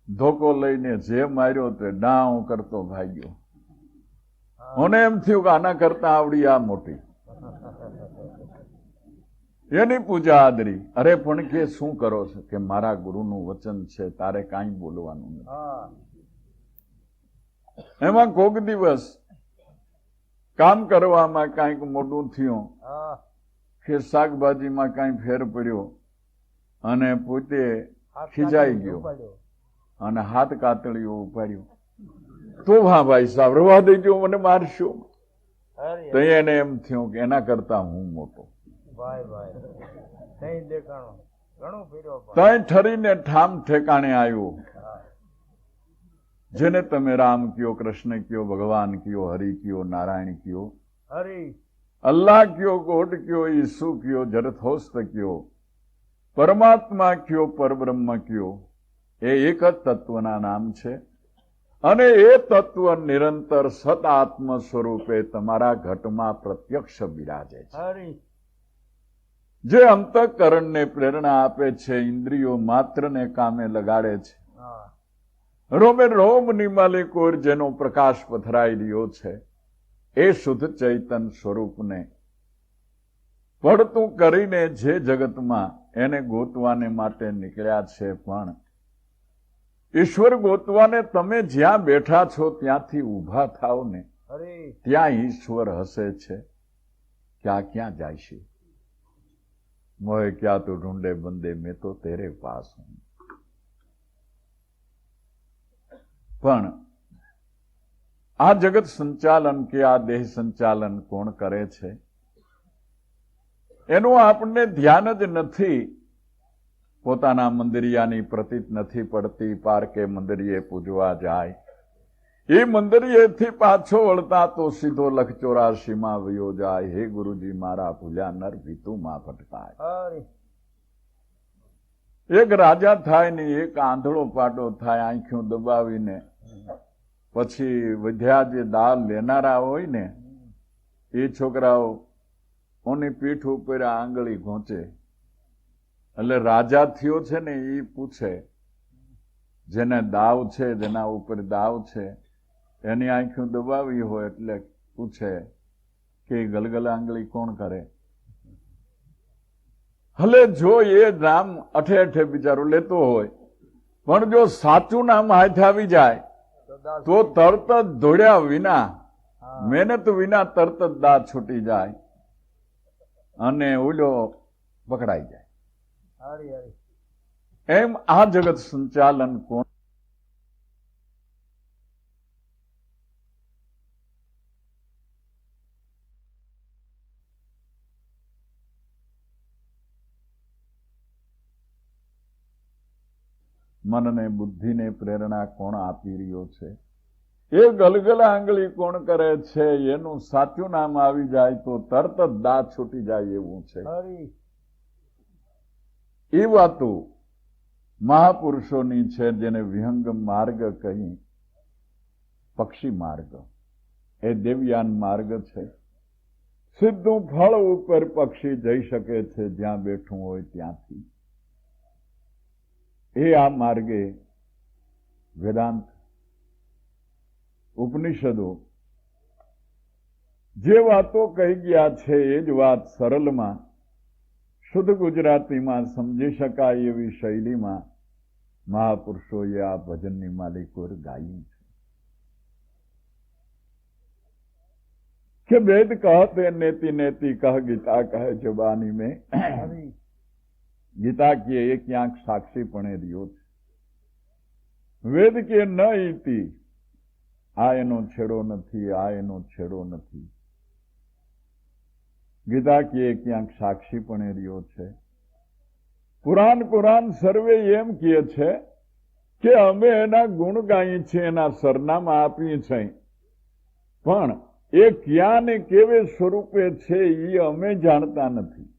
ધોકો લઈને જે માર્યો તે ડાઉ કરતો ભાગ્યો. મને એમ થયું કે આના કરતા આવડી આ મોટી. એની પૂજા આદરી. અરે પણ કે શું કરો છો? કે મારા ગુરુનું વચન છે, તારે કાંઈ બોલવાનું નથી. હા એમાં કોક દિવસ કામ કરવામાં કાંઈક મોટું થયું હા કે શાકભાજીમાં કાંઈ ફેર પડ્યો અને પોતે હાથ ખીજાઈ કાઢીને ગયો ઉપાડ્યો. અને હાથ કાતળીઓ ઉપાડ્યો. તો હા ભાઈ સાહેબ રવા દેજો, મને મારશો. અરે તો એને એમ થયું કે એના કરતા હું મોટો. ભાઈ ભાઈ નહીં દેખાણો ઘણું ફેર્યો પણ તઈ ઠરીને ઠામ ઠેકાણે આવ્યો. હા જેને તમે રામ કયો, કૃષ્ણ કયો, ભગવાન કયો, હરિ કયો, નારાયણ કયો, હરી અલ્લાહ કયો, ગોડ કયો, ઈસુ કયો, જરથોસ્ત કયો, પરમાત્મા કયો, પરબ્રહ્મ કયો, એ એક જ તત્વના નામ છે. અને એ તત્વ નિરંતર સત આત્મ સ્વરૂપે તમારા ઘટમાં પ્રત્યક્ષ બિરાજે છે. હરી જે અંતઃકરણને પ્રેરણા આપે છે, ઇન્દ્રિયો માત્રને કામે લગાડે છે. હા રોમે રોમ નિમાલી કોર જેનો પ્રકાશ પથરાઈ રહ્યો છે, એ શુદ્ધ ચૈતન સ્વરૂપને પડતું કરીને જે જગતમાં એને ગોતવાને માટે નીકળ્યા છે. પણ ઈશ્વર ગોતવાને તમે જ્યાં બેઠા છો ત્યાંથી ઊભા થાવ ને, હરી ત્યાં ઈશ્વર હસે છે. ક્યાં જાય છે? મોહે ક્યાં તો ઢૂંઢે બંદે, મેં તો તેરે પાસ હું. પણ આ જગત સંચાલન કે આ દેહ સંચાલન કોણ કરે છે એનું આપણને ધ્યાન જ નથી. પોતાના મંદિરિયાની પ્રતીત નથી પડતી. પારકે મંદિરીએ પૂજવા જાય, એ મંદિરીએથી પાછો વળતા તો સીધો લખ 84માં વયો જાય. હે ગુરુજી મારા ભૂલ્યા નર ભીતુમાં ભટકાય. હરી એક રાજા થાય ને એક આંધળો પાટો થાય, આંખો દબાવીને પછી વધ્યા જે દાળ લેનારા હોય ને એ છોકરાઓ ઓની પીઠ ઉપર આંગળી ઘોંચે. એટલે રાજા થયો છે ને એ પૂછે, જેને દાવ છે, જેના ઉપર દાવ છે, એની આંખો દબાવી હોય એટલે પૂછે કે ગલગલ આંગળી કોણ કરે? ભલે જો એ નામ અઠે અઠે બિચારો લેતો હોય, પણ જો સાચું નામ હાથ આવી જાય તો દાસ તો તરત જ દોડ્યા વિના, હા મહેનત વિના તરત જ દાંત છૂટી જાય અને ઓલો પકડાઈ જાય. હરી હરી એમ આ જગત સંચાલન કોણ? મનને બુદ્ધિને પ્રેરણા કોણ આપી રહ્યો છે? એ ગલગલા આંગળી કોણ કરે છે? એનું સાચું નામ આવી જાય તો તરત જ દાંત છૂટી જાય એવું છે. એ વાતો મહાપુરુષોની છે, જેને વિહંગમ માર્ગ કહી. પક્ષી માર્ગ એ દેવયાન માર્ગ છે. સીધું ફળ ઉપર પક્ષી જઈ શકે છે જ્યાં બેઠું હોય ત્યાંથી. એ આ માર્ગે વેદાંત ઉપનિષદો જે વાતો કહી ગયા છે એ જ વાત સરળમાં શુદ્ધ ગુજરાતીમાં સમજી શકાય એવી શૈલીમાં મહાપુરુષોએ આ ભજનની માલિકોર ગાયું છે કે વેદ कहते नेति नेति कह गीता कहे जबानी में. गीता की एक आंख साक्षी पणे रियो छे. वेद के न इति आ एनो छेड़ो નથી, આ એનો છેડો નથી. ગીતા की एक आंख સાક્ષી પણે રહ્યો છે. પુરાણ સર્વે એમ કહે છે કે અમે એના ગુણ ગાઈએ છીએ, એના સરનામા આપીએ છીએ, પણ એ ક્યાં ને કેવે સ્વરૂપે છે એ અમે જાણતા નથી.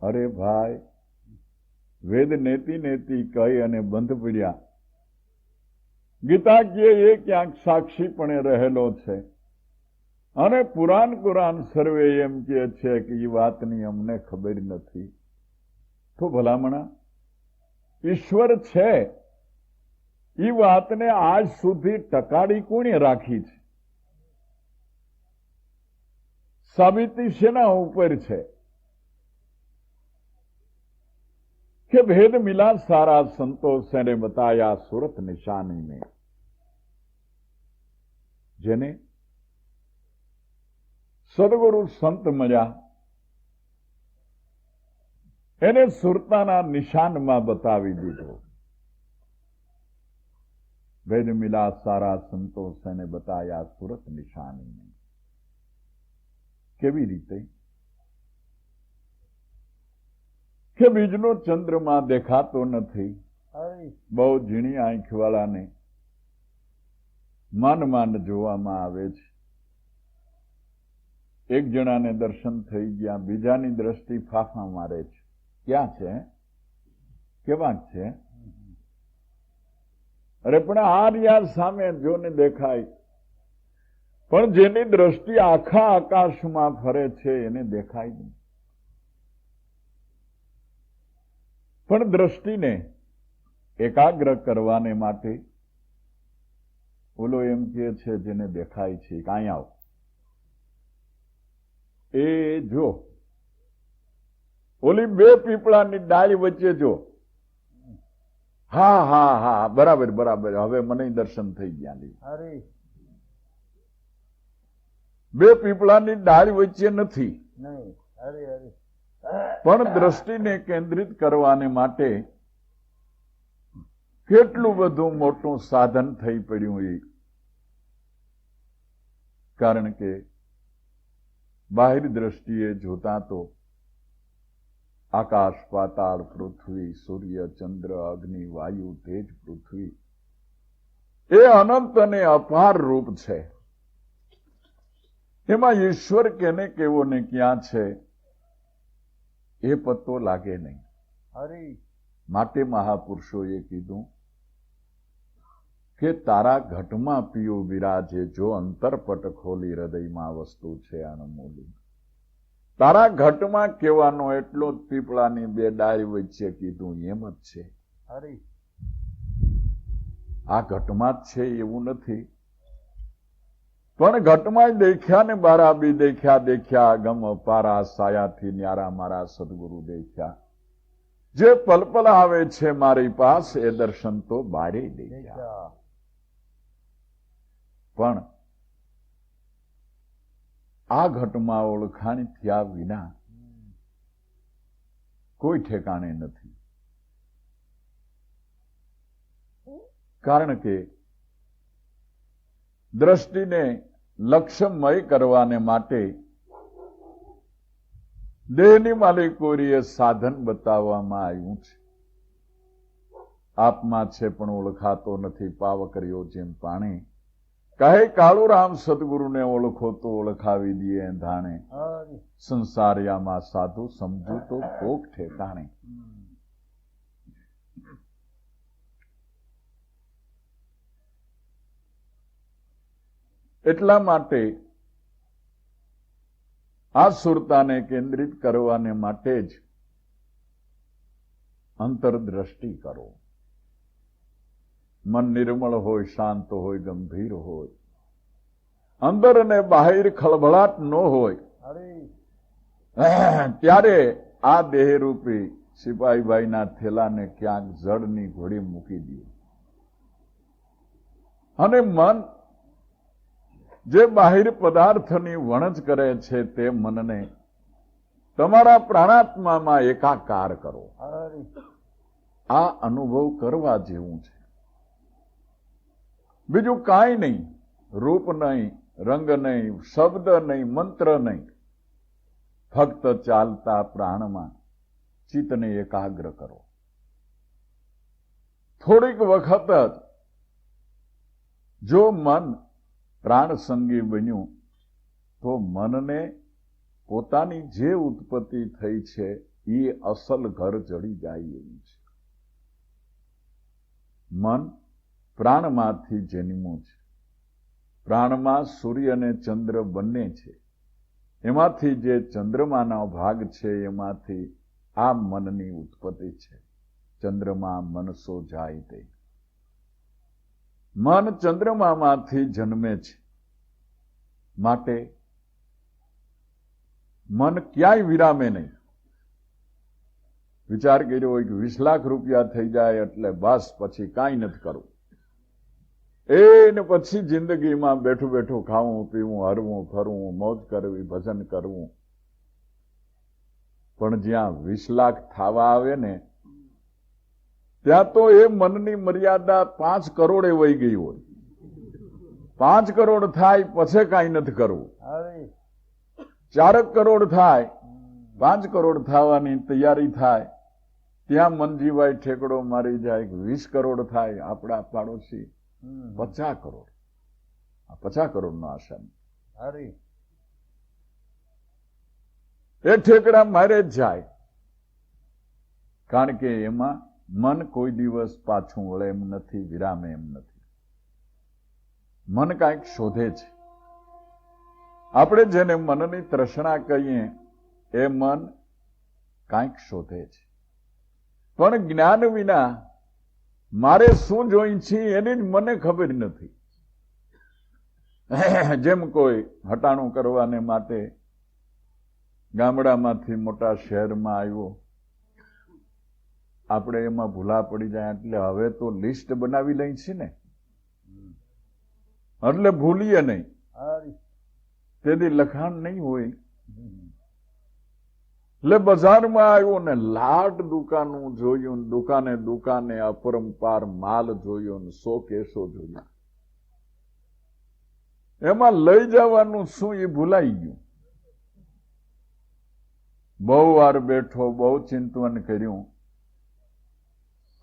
અરે ભાઈ, વેદ નેતિ નેતિ કહી અને બંધ પડ્યા. ગીતા કે એ ક્યાંક સાક્ષીપણે રહેલો છે અને પુરાણ સર્વે એમ કહે છે કે એ વાતની અમને ખબર નથી. તો ભલામણા ઈશ્વર છે એ વાતને આજ સુધી ટકાડી કોણે રાખી છે? સાબિતી શેના ઉપર છે? કે भेद मिला सारा संतोष ने बताया सूरत निशानी में. જેને સદગુરુ સંત મળ્યા એને સુરતાના નિશાનમાં બતાવી દીધો. भेद मिला सारा संतोष ने बताया सूरत निशानी में. કેવી રીતે? કે બીજનો ચંદ્રમાં દેખાતો નથી. બહુ ઝીણી આંખવાળાને માંડ જોવામાં આવે છે. એક જણાને દર્શન થઈ ગયા, બીજાની દ્રષ્ટિ ફાફા મારે છે. ક્યાં છે? કેવા છે? અરે પણ આ યાર સામે જોને દેખાય, પણ જેની દ્રષ્ટિ આખા આકાશમાં ફરે છે એને દેખાય નહીં. પણ દ્રષ્ટિને એકાગ્ર કરવાને માટે ઓલો એમ કહે છે જેને દેખાય છે કાંઈ આવ, એ જો ઓલી બે પીપળાની ડાળી વચ્ચે જો. હા હા હા, બરાબર હવે મને દર્શન થઈ ગયા. બે પીપળાની ડાળી વચ્ચે નથી, પણ દ્રષ્ટિને કેન્દ્રિત કરવાને માટે કેટલું બધું મોટું સાધન થઈ પડ્યું. એ કારણ કે બાહિર દ્રષ્ટિએ જોતા તો આકાશ, પાતાળ, પૃથ્વી, સૂર્ય, ચંદ્ર, અગ્નિ, વાયુ, તેજ, પૃથ્વી એ અનંત અને અપાર રૂપ છે. એમાં ઈશ્વર કેને કેવો ને ક્યાં છે એ પત્તો લાગે નહીં. માટે મહાપુરુષોએ કીધું કે તારા ઘટમાં પીયો બિરાજે, જો અંતરપટ ખોલી હૃદયમાં વસ્તુ છે અણમોલી. તારા ઘટમાં કહેવાનો એટલો જ પીપળાની બે ડાળી વચ્ચે કીધું એમ જ છે. આ ઘટમાં જ છે એવું નથી, પણ ઘટમાં જ દેખ્યા ને બારા બી દેખ્યા ગમ પારા સાયાથી ન્યારા મારા સદગુરુ દેખ્યા. જે પલપલ આવે છે મારી પાસ એ દર્શન તો બારે દેખ્યા. પણ આ ઘટમાં ઓળખાણ થયા વિના કોઈ ઠેકાણે નથી. કારણ કે દ્રષ્ટિને લક્ષ્યમય કરવાને માટે દેહની માલિકોરીએ સાધન બતાવવામાં આવ્યું છે. આપમાં છે પણ ઓળખાતો નથી, પાવકર્યો જેમ પાણી. કહે કાળુરામ સદગુરુને ઓળખો તો ઓળખાવી દઈએ ધાણે. હરી. સંસારિયામાં સાધુ સમજુ તો કોક ઠેકાણે. એટલા માટે આ સુરતાને કેન્દ્રિત કરવાને માટે જ અંતરદ્રષ્ટિ કરો. મન નિર્મળ હોય, શાંત હોય, ગંભીર હોય, અંદર અને બહાર ખળભળાટ ન હોય, હરી. ત્યારે આ દેહરૂપી સિપાહીભાઈના થેલાને ક્યાંક જળની ઘોડી મૂકી દો. અને મન જે બાહિર પદાર્થની વણજ કરે છે તે મનને તમારા પ્રાણાત્મામાં એકાકાર કરો. હરી. આ અનુભવ કરવા જેવું છે. બીજું કાંઈ નહીં, રૂપ નહીં, રંગ નહીં, શબ્દ નહીં, મંત્ર નહીં, ફક્ત ચાલતા પ્રાણમાં ચિત્તને એકાગ્ર કરો. થોડીક વખત જ જો મન પ્રાણ સંગી બન્યું તો મનને પોતાની જે ઉત્પત્તિ થઈ છે એ અસલ ઘર જડી જાય એવું છે. મન પ્રાણમાંથી જન્મ્યું છે. પ્રાણમાં સૂર્ય અને ચંદ્ર બંને છે. એમાંથી જે ચંદ્રમાનો ભાગ છે એમાંથી આ મનની ઉત્પત્તિ છે. ચંદ્રમા મનસો જાય તે. મન ચંદ્રમામાંથી જન્મે છે. માટે મન ક્યાંય વિરામે નહીં. વિચાર કર્યો હોય કે 20 લાખ રૂપિયા થઈ જાય એટલે બસ પછી કાંઈ નથી કરવું. એને પછી જિંદગીમાં બેઠું બેઠું ખાવું, પીવું, હરવું, ફરવું, મોજ કરવી, ભજન કરવું. પણ જ્યાં 20 લાખ થવા આવે ને ત્યાં તો એ મનની મર્યાદા 5 કરોડે વહી ગઈ હોય. 5 કરોડ થાય પછી કાંઈ નથી કરવું. હરી. 4 કરોડ થાય, 5 કરોડ થવાની તૈયારી થાય, ત્યાં મનજીભાઈ ઠેકડો મારી જાય. 20 કરોડ થાય, આપણા પાડોશી 50 કરોડ. આ 50 કરોડનો આશા. હરી. એ ઠેકડા મારે જ જાય. કારણ કે એમાં મન કોઈ દિવસ પાછું વળે એમ નથી, વિરામે એમ નથી. મન કાંઈક શોધે છે. આપણે જેને મનની તૃષ્ણા કહીએ એ મન કાંઈક શોધે છે. પણ જ્ઞાન વિના મારે શું જોઈ છે એની જ મને ખબર નથી. જેમ કોઈ હટાણું કરવાને માટે ગામડામાંથી મોટા શહેરમાં આવ્યો, આપણે એમાં ભૂલા પડી જાય એટલે હવે તો લિસ્ટ બનાવી લઈ છે ને, એટલે ભૂલીએ નહીં. હરી. તેથી લખાણ નહીં હોય. એટલે બજારમાં આવ્યો ને લાટ દુકાનું જોયું, દુકાને દુકાને અપરંપાર માલ જોયો ને 100 કેસો જોયા. એમાં લઈ જવાનું શું એ ભૂલાઈ ગયું. બહુ વાર બેઠો, બહુ ચિંતન કર્યું,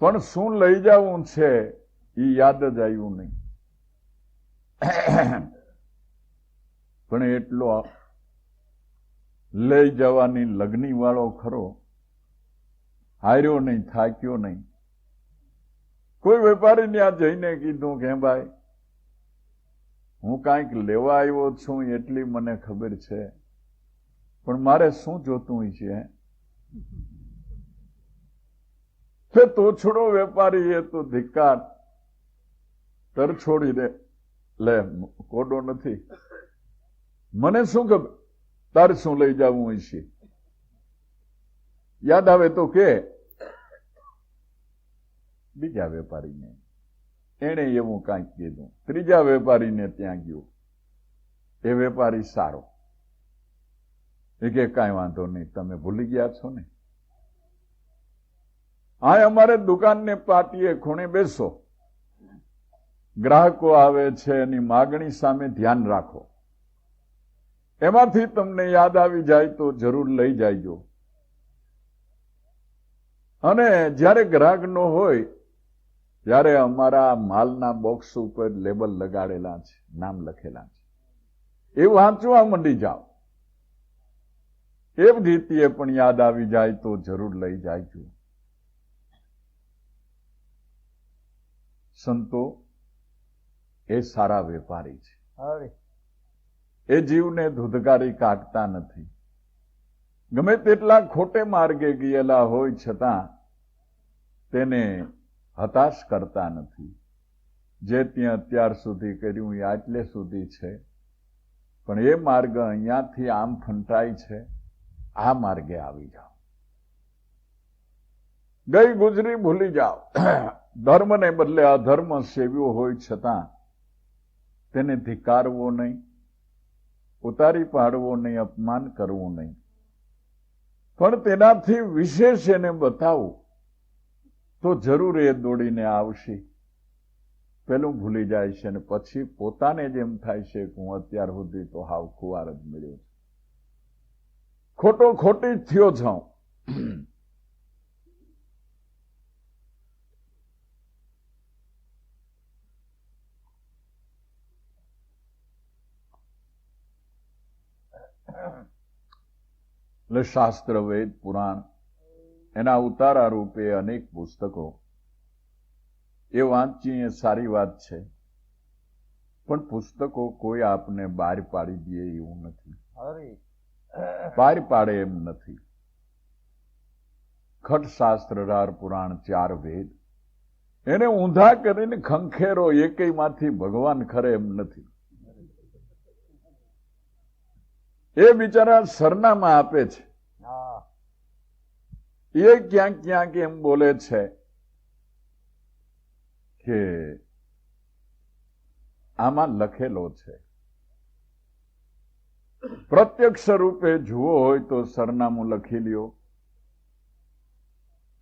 પણ શું લઈ જવું છે એ યાદ જ આવ્યું નહીં. પણ એટલો લઈ જવાની લગ્ની વાળો ખરો, હાર્યો નહીં, થાક્યો નહીં. કોઈ વેપારી ત્યાં જઈને કીધું કે ભાઈ હું કાંઈક લેવા આવ્યો છું એટલી મને ખબર છે, પણ મારે શું જોતું છે? તોછડો વેપારી એ તો ધિક્કાર, તર છોડી દે, લે કોડો નથી, મને શું ખબર તારે શું લઈ જવું છે? યાદ આવે તો કે બીજા વેપારીને એણે એવું કાંઈક કીધું. ત્રીજા વેપારીને ત્યાં ગયો. એ વેપારી સારો, એ કે કાંઈ વાંધો નહીં, તમે ભૂલી ગયા છો ને, આ અમારે દુકાનને પાટીએ ખૂણે બેસો, ગ્રાહકો આવે છે એની માગણી સામે ધ્યાન રાખો, એમાંથી તમને યાદ આવી જાય તો જરૂર લઈ જાયજો, અને જ્યારે ગ્રાહક નો હોય ત્યારે અમારા માલના બોક્સ ઉપર લેબલ લગાડેલા છે, નામ લખેલા છે, એ વાંચવા મંડી જાઓ. એ રીતિએ પણ યાદ આવી જાય તો જરૂર લઈ જાયજો. સંતો એ સારા વેપારી છે. હરી એ જીવને ધુધકારી કાઢતા નથી. ગમે તેટલા ખોટે માર્ગે ગયેલા હોય છતાં તેને હતાશ કરતા નથી. જે ત્યાં અત્યાર સુધી કર્યું એ આટલે સુધી છે, પણ એ માર્ગ અહીંયાથી આમ ફંટાય છે, આ માર્ગે આવી જાઓ. ગઈ ગુજરી ભૂલી જાઓ. ધર્મને બદલે અધર્મ સેવ્યો હોય છતાં તેને ધિક્કારવો નહીં, ઉતારી પાડવો નહીં, અપમાન કરવું નહીં, પણ તેનાથી વિશેષ એને બતાવું તો જરૂર એ દોડીને આવશે. પેલું ભૂલી જાય છે અને પછી પોતાને જ એમ થાય છે કે હું અત્યાર સુધી તો હાવ ખુવાર જ મળ્યો છું, ખોટો ખોટી જ થયો છું. એટલે શાસ્ત્ર, વેદ, પુરાણ એના ઉતારા રૂપે અનેક પુસ્તકો એ વાંચીએ સારી વાત છે, પણ પુસ્તકો કોઈ આપને બહાર પાડી દે એવું નથી, હરી બહાર પાડે એમ નથી. ખટ શાસ્ત્ર, રાર, પુરાણ, 4 વેદ એને ઊંધા કરીને ખંખેરો એકેયમાંથી ભગવાન ખરે એમ નથી. એ બિચારા સરનામા આપે છે. હા એ ક્યાંક ક્યાંક એમ બોલે છે કે આમાં લખેલો છે. પ્રત્યક્ષ રૂપે જુઓ હોય તો સરનામું લખી લ્યો,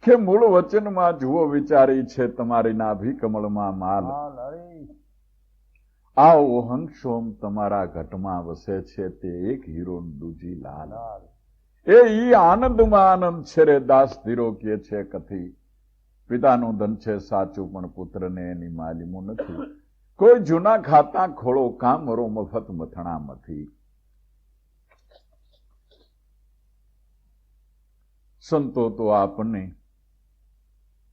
કે મૂળ વચનમાં જુઓ વિચારી છે તમારી નાભી કમળમાં માલ. હાલ હરી આ ઓહંગ સોમ તમારા ઘટમાં વસે છે, તે એક હીરો દૂજી લાલ. લાલ એ ઈ આનંદમાં આનંદ છે રે દાસ ધીરો કે છે કથી. પિતાનું ધન છે સાચું પણ પુત્રને એની માલિમું નથી. કોઈ જૂના ખાતા ખોળો કામ મરો મફત મથણામાંથી. સંતો તો આપણને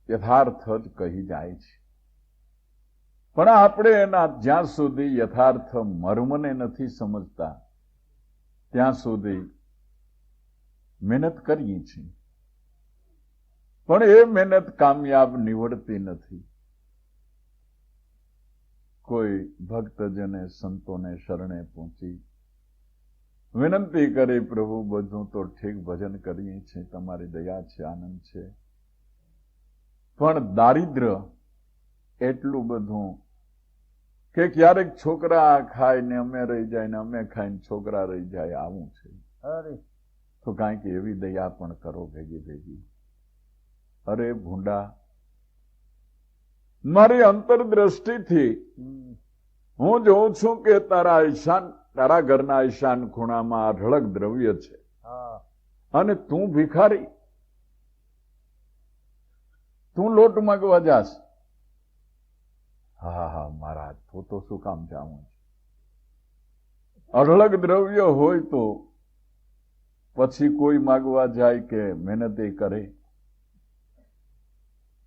યથાર્થ જ કહી જાય છે, પણ આપણે એના જ્યાં સુધી યથાર્થ મર્મને નથી સમજતા ત્યાં સુધી મહેનત કરીએ છીએ, પણ એ મહેનત કામયાબ નીવડતી નથી. કોઈ ભક્તજને સંતોને શરણે પહોંચી વિનંતી કરી, પ્રભુ બધું તો ઠીક ભજન કરીએ છીએ, તમારી દયા છે, આનંદ છે, પણ દારિદ્ર્ય એટલું બધું કે ક્યારેક છોકરા ખાય ને અમે રહી જાય ને અમે ખાઈને છોકરા રહી જાય, આવું છે. હરી તો કાંઈક એવી દયા પણ કરો ભેગી ભેગી. અરે ભૂંડા, મારી અંતરદ્રષ્ટિથી હું જોઉં છું કે તારા ઘરના ઈશાન ખૂણામાં અઢળક દ્રવ્ય છે, હા અને તું ભિખારી, તું લોટ માંગવા જાસ. હા હા મહારાજ, તો શું કામ જાવું? અઢળક દ્રવ્ય હોય તો પછી કોઈ માગવા જાય કે મહેનત કરે,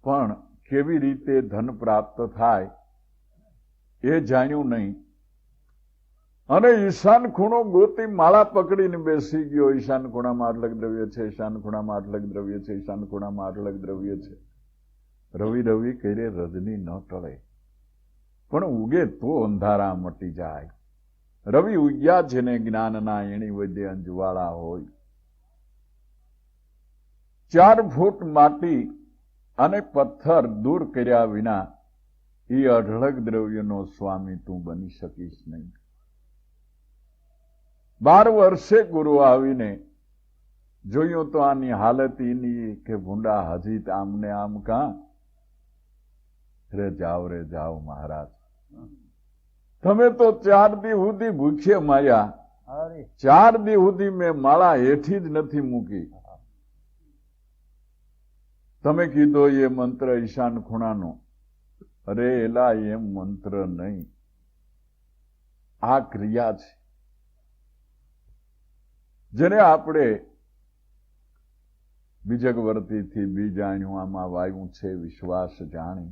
પણ કેવી રીતે ધન પ્રાપ્ત થાય એ જાણ્યું નહીં, અને ઈશાન ખૂણો ગોતી માળા પકડીને બેસી ગયો. ઈશાન ખૂણામાં આટલક દ્રવ્ય છે, ઈશાન ખૂણામાં આટલક દ્રવ્ય છે, ઈશાન ખૂણામાં આટલક દ્રવ્ય છે. રવિ રવિ કરે રજની ન ટળે, પણ ઉગે તો અંધારા મટી જાય. રવિ ઉગ્યા જેને જ્ઞાનના એણી વૈદ્ય અંજવાળા હોય. 4 ફૂટ માટી અને પથ્થર દૂર કર્યા વિના એ અઢળક દ્રવ્યનો સ્વામી તું બની શકીશ નહીં. 12 વર્ષે ગુરુ આવીને જોયું તો આની હાલત એની કે ભૂંડા હજી આમને આમ કાં. રે જાઓ મહારાજ, તમે તો 4 દી સુધી ભૂખ્ય માયા. હરી 4 દી સુધી મેં માળા હેઠી જ નથી મૂકી. તમે કીધો એ મંત્ર ઈશાન ખૂણાનો, અરે એલા એમ મંત્ર નહીં, આ ક્રિયા છે જેને આપણે બીજગવર્તીથી બી જાણ્યું, આમાં વાયુ છે વિશ્વાસ જાણી,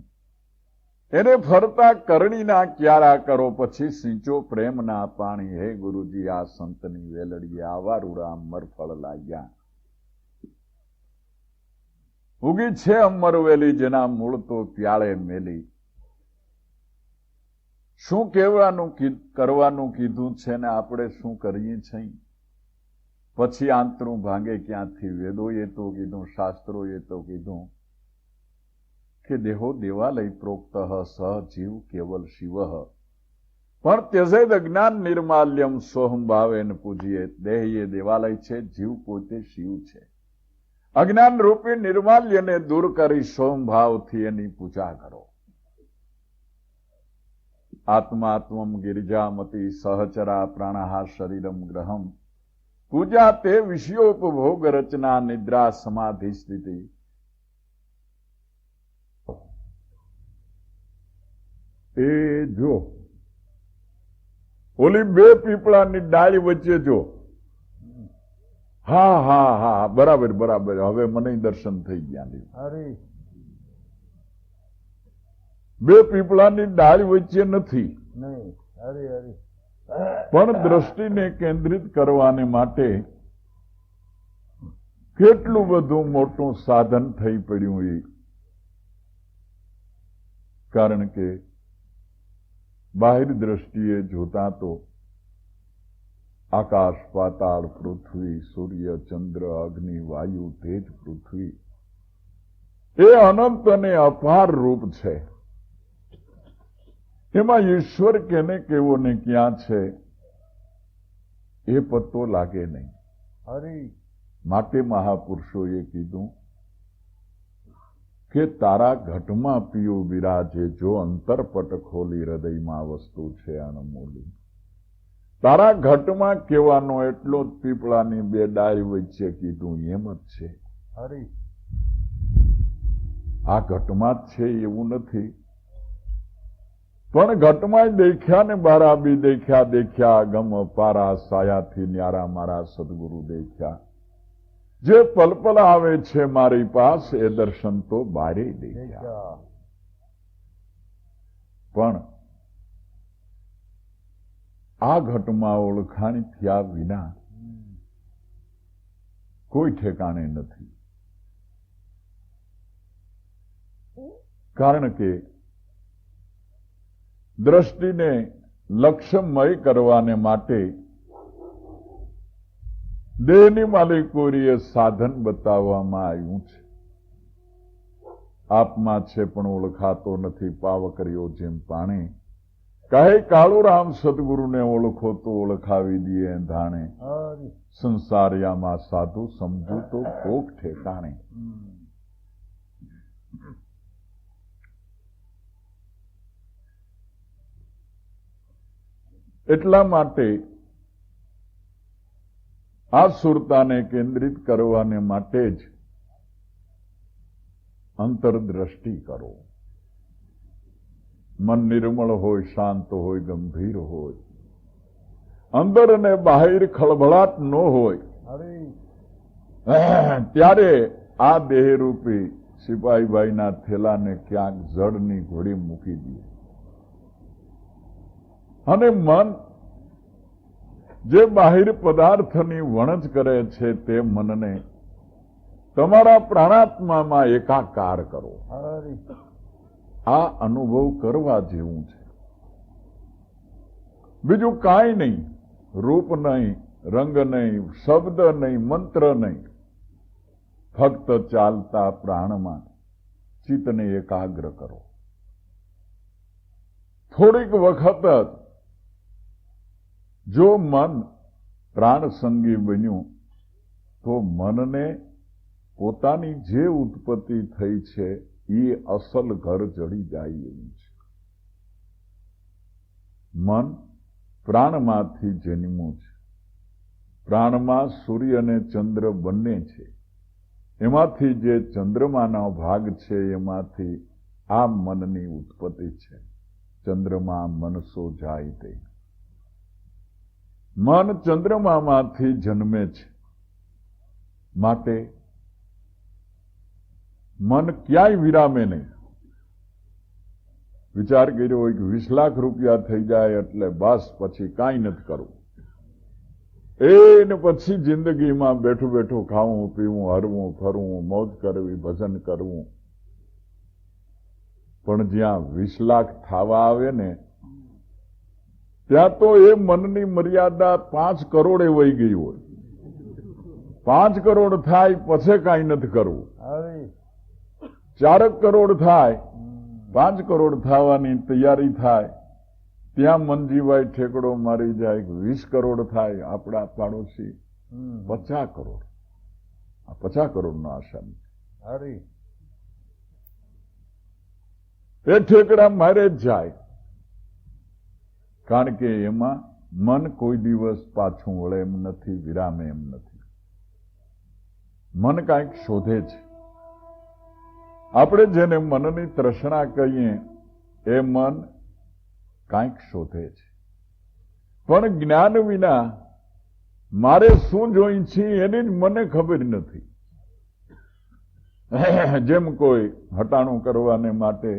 એને ફરતા કરણીના ક્યારા કરો, પછી સિંચો પ્રેમના પાણી. હે ગુરુજી, આ સંતની વેલડીએ આવા રૂડા અમરફળ લાગ્યા. ઉગી છે અમરવેલી, જેના મૂળ તો પ્યાળે મેલી. શું કરવાનું કીધું છે ને આપણે શું કરીએ છીએ? પછી આંતરું ભાંગે ક્યાંથી? વેદોએ તો કીધું, શાસ્ત્રોએ તો કીધું કે દેહો દેવાલય પ્રોક્ત સહ જીવ કેવલ શિવ. પણ ત્યજેદ અજ્ઞાન નિર્માલ્યમ સોહમ ભાવેન પૂજીએ. દેહ એ દેવાલય છે, જીવ પોતે શિવ છે. અજ્ઞાન રૂપી નિર્માલ્યને દૂર કરી સોમ ભાવથી એની પૂજા કરો. આત્માત્મમ ગિરિજામતી સહચરા પ્રાણઃ શરીરમ ગ્રહમ. પૂજા તે વિષયોપભોગ રચના નિદ્રા સમાધિ સ્થિતિ. એ જો ઓલી બે પીપળાની ડાળી વચ્ચે જો, હા હા હા, બરાબર બરાબર, હવે મને દર્શન થઈ ગયા. અરે બે પીપળાની ડાળી વચ્ચે નથી, નહીં, અરે અરે પણ દ્રષ્ટિને કેન્દ્રિત કરવાને માટે કેટલું બધું મોટું સાધન થઈ પડ્યું. એ કારણ કે બાહિર દ્રષ્ટિએ જોતા તો આકાશ પાતાળ પૃથ્વી સૂર્ય ચંદ્ર અગ્નિ વાયુ તેજ પૃથ્વી એ અનંત અને અપાર રૂપ છે. એમાં ઈશ્વર કેને કેવો ને ક્યાં છે એ પત્તો લાગે નહીં. અરે માટે મહાપુરુષોએ કીધું કે તારા ઘટમાં પિયો બિરાજે, જો અંતરપટ ખોલી હૃદયમાં વસ્તુ છે અનમોલી. તારા ઘટમાં કહેવાનો એટલો જ પીપળાની બે ડાળી વચ્ચે કીધું એમ જ છે. અરે આ ઘટમાં જ છે એવું નથી, પણ ઘટમાં દેખ્યા ને બારા બી દેખ્યા ગમ પારા સાયાથી ન્યારા મારા સદગુરુ દેખ્યા. જે પલપલ આવે છે મારી પાસ એ દર્શન તો બારે દેખ્યા. પણ આ ઘટમાં ઓળખાણ થયા વિના કોઈ ઠેકાણે નથી. કારણ કે દ્રષ્ટિને લક્ષ્યમય કરવાને માટે દેહની માલિકોરીએ સાધન બતાવવામાં આવ્યું છે. આપમાં છે પણ ઓળખાતો નથી, પાવકર્યો જેમ પાણી. કહે કાળુ રામ સદગુરુને ઓળખો તો ઓળખાવી દઈએ ધાણે. સંસારિયામાં સાધુ સમજુ તો કોક ઠેકાણે. એટલા માટે આ સુરતાને કેન્દ્રિત કરવાને માટે જ અંતરદ્રષ્ટિ કરો. મન નિર્મળ હોય, શાંત હોય, ગંભીર હોય, અંદર અને બહાર ખળભળાટ ન હોય, ત્યારે આ દેહરૂપી સિપાહીભાઈના થેલાને ક્યાંક જળની ઘોડી મૂકી દે. અને મન જે બાહિર પદાર્થની વણજ કરે છે તે મનને તમારા પ્રાણાત્મામાં એકાકાર કરો. આ અનુભવ કરવા જેવું છે. બીજું કાંઈ નહીં, રૂપ નહીં, રંગ નહીં, શબ્દ નહીં, મંત્ર નહીં, ફક્ત ચાલતા પ્રાણમાં ચિત્તને એકાગ્ર કરો. થોડીક વખત જ જો મન પ્રાણ સંગી બન્યું તો મનને પોતાની જે ઉત્પત્તિ થઈ છે એ અસલ ઘર જડી જાય એવું છે. મન પ્રાણમાંથી જન્મ્યું છે. પ્રાણમાં સૂર્ય અને ચંદ્ર બંને છે. એમાંથી જે ચંદ્રમાનો ભાગ છે એમાંથી આ મનની ઉત્પત્તિ છે. ચંદ્રમા મનસો જાય તે. મન ચંદ્રમામાંથી જન્મે છે. માટે મન ક્યાંય વિરામે નહીં. વિચાર કર્યો હોય કે 20 લાખ રૂપિયા થઈ જાય એટલે બસ પછી કાંઈ નથી કરવું. એને પછી જિંદગીમાં બેઠું બેઠું ખાવું પીવું હરવું ફરવું મોજ કરવી ભજન કરવું. પણ જ્યાં 20 લાખ થવા આવે ને ત્યાં તો એ મનની મર્યાદા 5 કરોડે વહી ગઈ હોય. 5 કરોડ થાય પછી કાંઈ નથી કરવું. 4 કરોડ થાય 5 કરોડ થવાની તૈયારી થાય ત્યાં મનજીભાઈ ઠેકડો મારી જાય 20 કરોડ થાય. આપણા પાડોશી 50 કરોડ. આ 50 કરોડનો આશા એ ઠેકડા મારે જ જાય. કારણ કે એમાં મન કોઈ દિવસ પાછું વળે એમ નથી, વિરામે એમ નથી. મન કાંઈક શોધે છે. આપણે જેને મનની તૃષ્ણા કહીએ એ મન કાંઈક શોધે છે. પણ જ્ઞાન વિના મારે શું જોઈ છે એની જ મને ખબર નથી. જેમ કોઈ હટાણું કરવાને માટે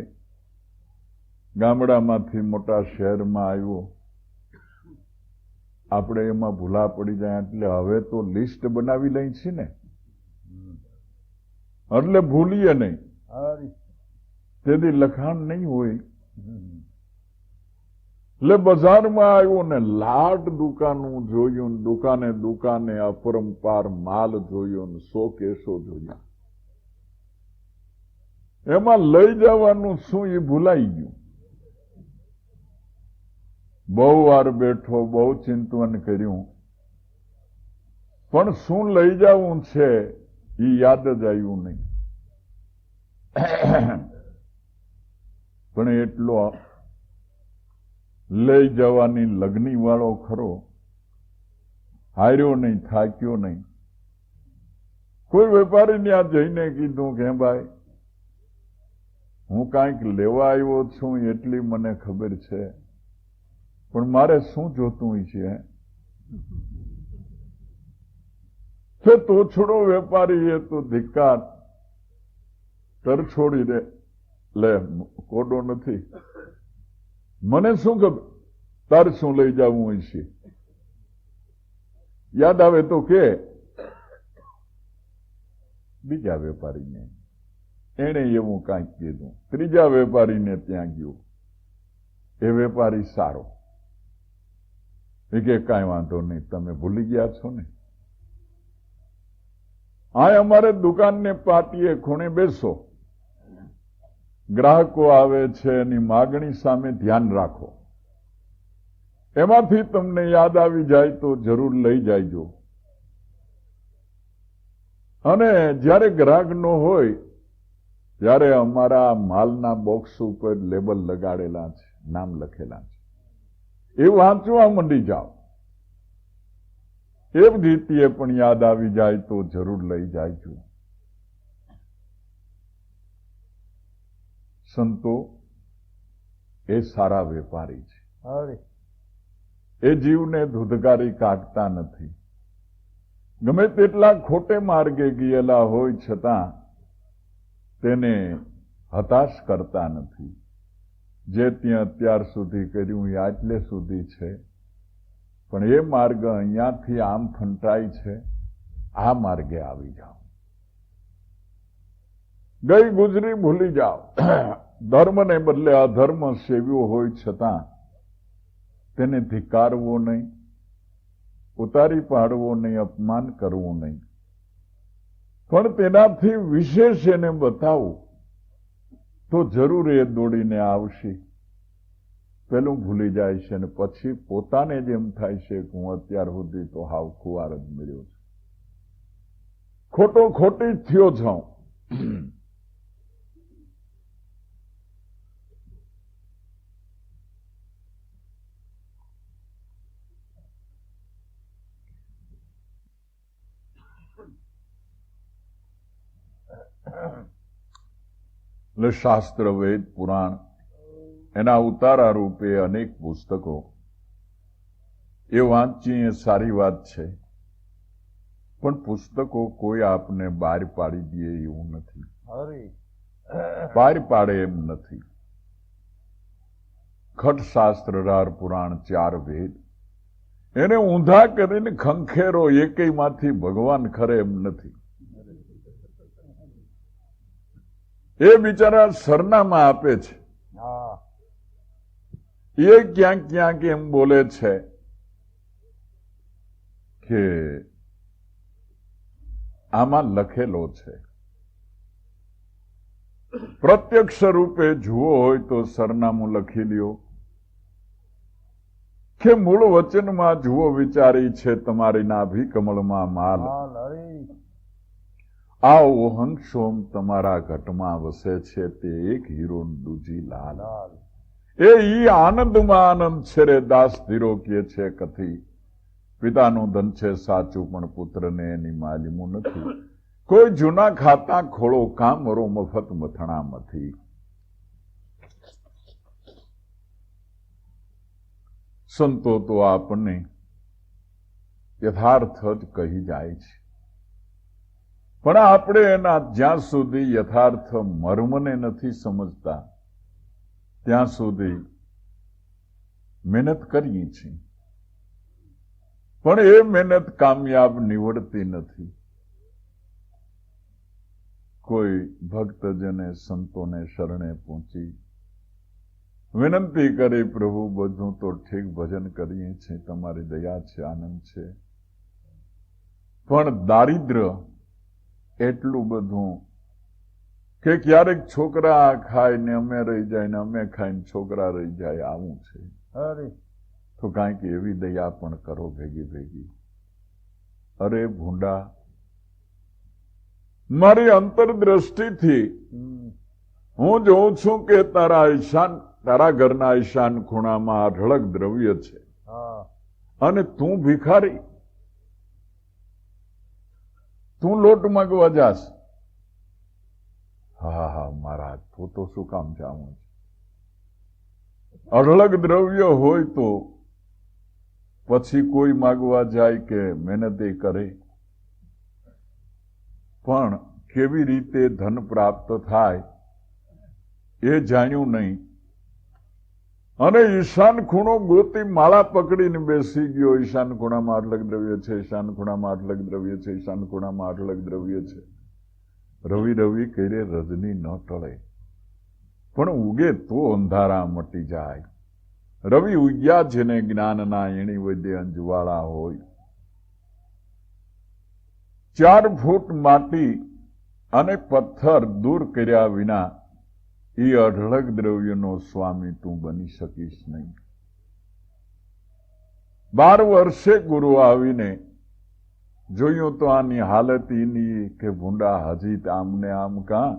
ગામડામાંથી મોટા શહેરમાં આવ્યો, આપણે એમાં ભૂલા પડી જાય એટલે હવે તો લિસ્ટ બનાવી લઈ છે ને એટલે ભૂલીએ નહીં. તેથી લખાણ નહીં હોય એટલે બજારમાં આવ્યો ને લાટ દુકાનું જોયું, દુકાને દુકાને અપરંપાર માલ જોયો ને 100 કેસો જોયા. એમાં લઈ જવાનું શું એ ભૂલાઈ ગયું. બહુ વાર બેઠો, બહુ ચિંતન કર્યું, પણ શું લઈ જવું છે એ યાદ જ આવ્યું નહીં. પણ એટલો લઈ જવાની લગ્ની વાળો ખરો, હાર્યો નહીં, થાક્યો નહીં. કોઈ વેપારીને આ જઈને કીધું કે ભાઈ હું કાંઈક લેવા આવ્યો છું એટલી મને ખબર છે, પણ મારે શું જોતું છે તો છોડો વેપારી એ તો ધિક્કાર તર છોડી દે લે કોડો નથી. મને શું ખબર તાર શું લઈ જવું હોય છે, યાદ આવે તો કે બીજા વેપારીને એને એવું કાંઈક કીધું. ત્રીજા વેપારીને ત્યાં ગયો. એ વેપારી સારો એ કે કાંઈ વાંધો નહીં, તમે ભૂલી ગયા છો ને, આ અમારે દુકાનને પાટીએ ખૂણે બેસો, ગ્રાહકો આવે છે એની માગણી સામે ધ્યાન રાખો, એમાંથી તમને યાદ આવી જાય તો જરૂર લઈ જાયજો. અને જ્યારે ગ્રાહક નો હોય ત્યારે અમારા માલના બોક્સ ઉપર લેબલ લગાડેલા છે, નામ લખેલા છે, એ વાંચવા મંડી જાઓ. એ રીતિએ પણ યાદ આવી જાય તો જરૂર લઈ જાયજો. સંતો એ સારા વેપારી છે. એ જીવને ધુધકારી કાઢતા નથી. ગમે તેટલા ખોટે માર્ગે ગયેલા હોય છતાં તેને હતાશ કરતા નથી. જે ત્યાં અત્યાર સુધી કર્યું એ આટલે સુધી છે, પણ એ માર્ગ અહીંયાથી આમ ફંટાય છે, આ માર્ગે આવી જાઓ. ગઈ ગુજરી ભૂલી જાઓ. ધર્મને બદલે અધર્મ સેવ્યો હોય છતાં તેને ધિક્કારવો નહીં, ઉતારી પાડવો નહીં, અપમાન કરવું નહીં, પણ તેનાથી વિશેષ એને બતાવું તો જરૂર એ દોડીને આવશે. પેલું ભૂલી જાય છે અને પછી પોતાને જ એમ થાય છે કે હું અત્યાર સુધી તો હાવ ખુવાર જ મળ્યો છું, ખોટો ખોટી જ થયો છું. એટલે શાસ્ત્ર, વેદ, પુરાણ એના ઉતારા રૂપે અનેક પુસ્તકો એ વાંચીએ સારી વાત છે, પણ પુસ્તકો કોઈ આપને બહાર પાડી દે એવું નથી, બહાર પાડે એમ નથી. ખટશાસ્ત્ર, રાર, પુરાણ, 4 વેદ એને ઊંધા કરીને ખંખેરો એકેયમાંથી ભગવાન ખરે એમ નથી. એ બિચારા સરનામા આપે છે, એ ક્યાંક ક્યાંક એમ બોલે છે કે આમાં લખેલો છે. પ્રત્યક્ષ રૂપે જુઓ હોય તો સરનામું લખી લ્યો, કે મૂળ વચનમાં જુઓ વિચારી છે તમારી નાભી કમળમાં માલ, આ ઓહન સોમ તમારા ઘટમાં વસે છે, તે એક હીરો દૂજી લાલ. એ ઈ આનંદમાં આનંદ છે રે દાસ ધીરો કે છે કથી, પિતાનું ધન છે સાચું પણ પુત્રને એની માલિમું નથી. કોઈ જૂના ખાતા ખોળો કામરો મફત મથણામાંથી. સંતો તો આપણને યથાર્થ જ કહી જાય છે, પણ આપણે એના જ્યાં સુધી યથાર્થ મર્મને નથી સમજતા ત્યાં સુધી મહેનત કરીએ છીએ, પણ એ મહેનત કામયાબ નીવડતી નથી. કોઈ ભક્તજને સંતોને શરણે પહોંચી વિનંતી કરી, પ્રભુ બધું તો ઠીક ભજન કરીએ છીએ, તમારી દયા છે, આનંદ છે, પણ દારિદ્ર્ય એટલું બધું કે ક્યારેક છોકરા ખાઈને અમે રહી જાય ને અમે ખાઈને છોકરા રહી જાય, આવું છે. તો કાંઈક એવી દયા પણ કરો ભેગી ભેગી. અરે ભૂંડા, મારી અંતરદ્રષ્ટિથી હું જોઉં છું કે તારા ઘરના ઈશાન ખૂણામાં અઢળક દ્રવ્ય છે, અને તું ભિખારી, તું લોટ માંગવા જાસ. હા હા મહારાજ, તો શું કામ જાવું? અઢળક દ્રવ્ય હોય તો પછી કોઈ માગવા જાય કે મહેનત કરે, પણ કેવી રીતે ધન પ્રાપ્ત થાય એ જાણ્યું નહીં, અને ઈશાન ખૂણો ગોતી માળા પકડીને બેસી ગયો. ઈશાન ખૂણામાં આટલક દ્રવ્ય છે, ઈશાન ખૂણામાં આટલક દ્રવ્ય છે, ઈશાન ખૂણામાં આટલક દ્રવ્ય છે. રવિ રવિ કરે રજની ન ટળે, પણ ઉગે તો અંધારા મટી જાય. રવિ ઉગ્યા જેને જ્ઞાનના એણી વૈદ્ય અંજવાળા હોય. 4 ફૂટ માટી અને પથ્થર દૂર કર્યા વિના એ અઢળક દ્રવ્યનો સ્વામી તું બની શકીશ નહીં. 12 વર્ષે ગુરુ આવીને જોયું તો આની હાલત એની કે ભૂંડા હજી આમને આમ કાં.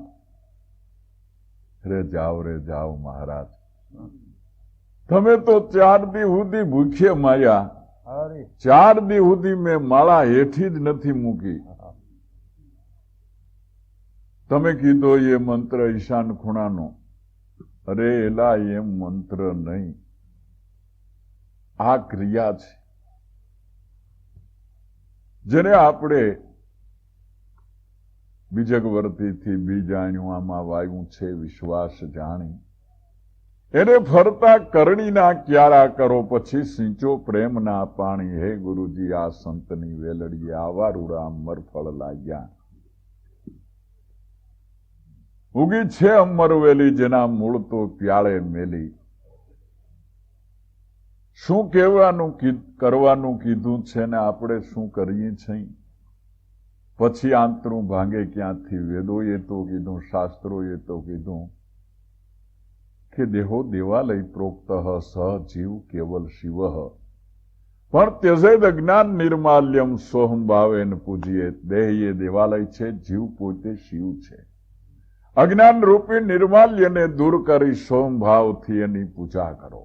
રે જાઓ મહારાજ, તમે તો 4 દી સુધી ભૂખે માયા. 4 દી સુધી મેં માળા હેઠી જ નથી મૂકી. તમે કીધો એ મંત્ર ઈશાન ખૂણાનો. અરે એલા, એમ મંત્ર નહીં, આ ક્રિયા છે. જેને આપણે બીજગવર્તીથી બી જાણ્યું, આમાં વાયું છે વિશ્વાસ જાણી, એને ફરતા કરણીના ક્યારા કરો, પછી સિંચો પ્રેમના પાણી. હે ગુરુજી, આ સંતની વેલડીએ આવા રૂડા અમરફળ લાગ્યા. ઉગી છે અમરવેલી, જેના મૂળ તો પ્યાળે મેલી. શું કરવાનું કીધું છે ને આપણે શું કરીએ છીએ? પછી આંતરું ભાંગે ક્યાંથી? વેદોએ તો કીધું, શાસ્ત્રોએ તો કીધું કે દેહો દેવાલય પ્રોક્ત સહ જીવ કેવલ શિવ, પણ ત્યજેદ અજ્ઞાન નિર્માલ્યમ સોહમ ભાવેન પૂજીએ. દેહ એ દેવાલય છે, જીવ પોતે શિવ છે. અજ્ઞાન રૂપી નિર્માલ્યને દૂર કરી સોમ ભાવથી એની પૂજા કરો.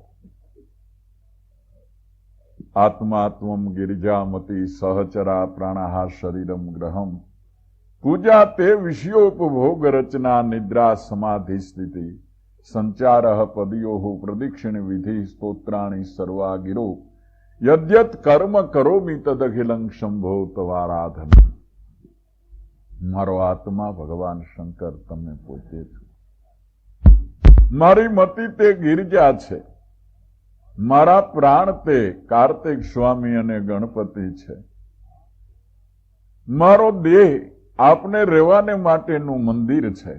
આત્માત્મમ ગિરિજામતી સહચરા પ્રાણાહ શરીરમ ગ્રહમ पूजा ते विषयोपभोग रचना निद्रा समाधि स्थिति संचार पदयो प्रदक्षिण विधि स्तोत्राणि सर्वा गिरो यद्यत कर्म करोमि तदखिलं शंभो तवाराधन। मारो आत्मा भगवान शंकर तमे पोते छो। मारी मति ते गिरजा छे, मारा प्राण ते कार्तिक स्वामी अने गणपति छे। मारो देह आपने રહેવાને માટેનું મંદિર છે।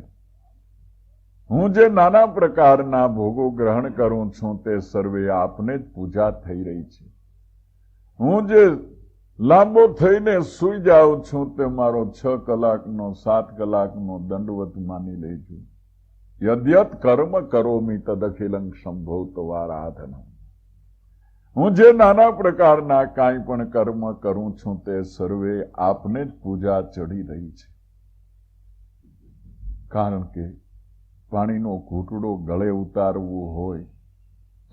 હું જે નાના પ્રકારના ભોગો ગ્રહણ કરું છું તે સર્વે આપને જ પૂજા થઈ રહી છે। હું જે લાંબો થઈને સૂઈ જાઉં છું તે મારો 6 કલાકનો 7 કલાકનો દંડવત માની લેજો। યદ્યત કર્મ કરોમિ તદખિલં શંભો તવારાધનમ। હું જે નાના પ્રકારના કાંઈ પણ કર્મ કરું છું તે સર્વે આપને જ પૂજા ચડી રહી છે। કારણ કે પાણીનો ઘૂંટડો ગળે ઉતારવો હોય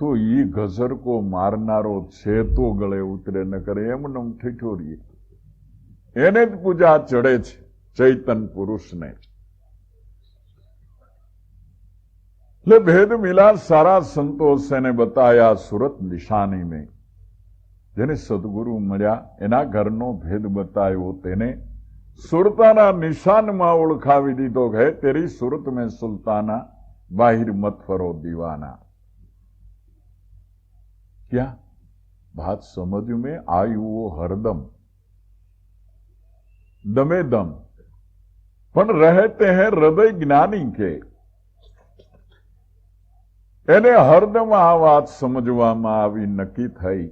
તો ઈ ગઝરકો મારનારો છે તો ગળે ઉતરે, ન કરે એમનેમ ઠીઠોરીએ, એને જ પૂજા ચડે છે, ચૈતન પુરુષને। ले भेद मिला सारा संतोष ने बताया सूरत निशानी में। जेने सदगुरु मळ्या एना घरनो भेद बतायो तेने सुरताना निशान में ओळखावी दीधो है तेरी सूरत में सुल्ताना बाहिर मत फरो दीवाना। क्या बात समझ में आई? वो हरदम दमे दम पण रहते हैं हृदय ज्ञानी के। એને હરદમ આ વાત સમજવામાં આવી, નક્કી થઈ।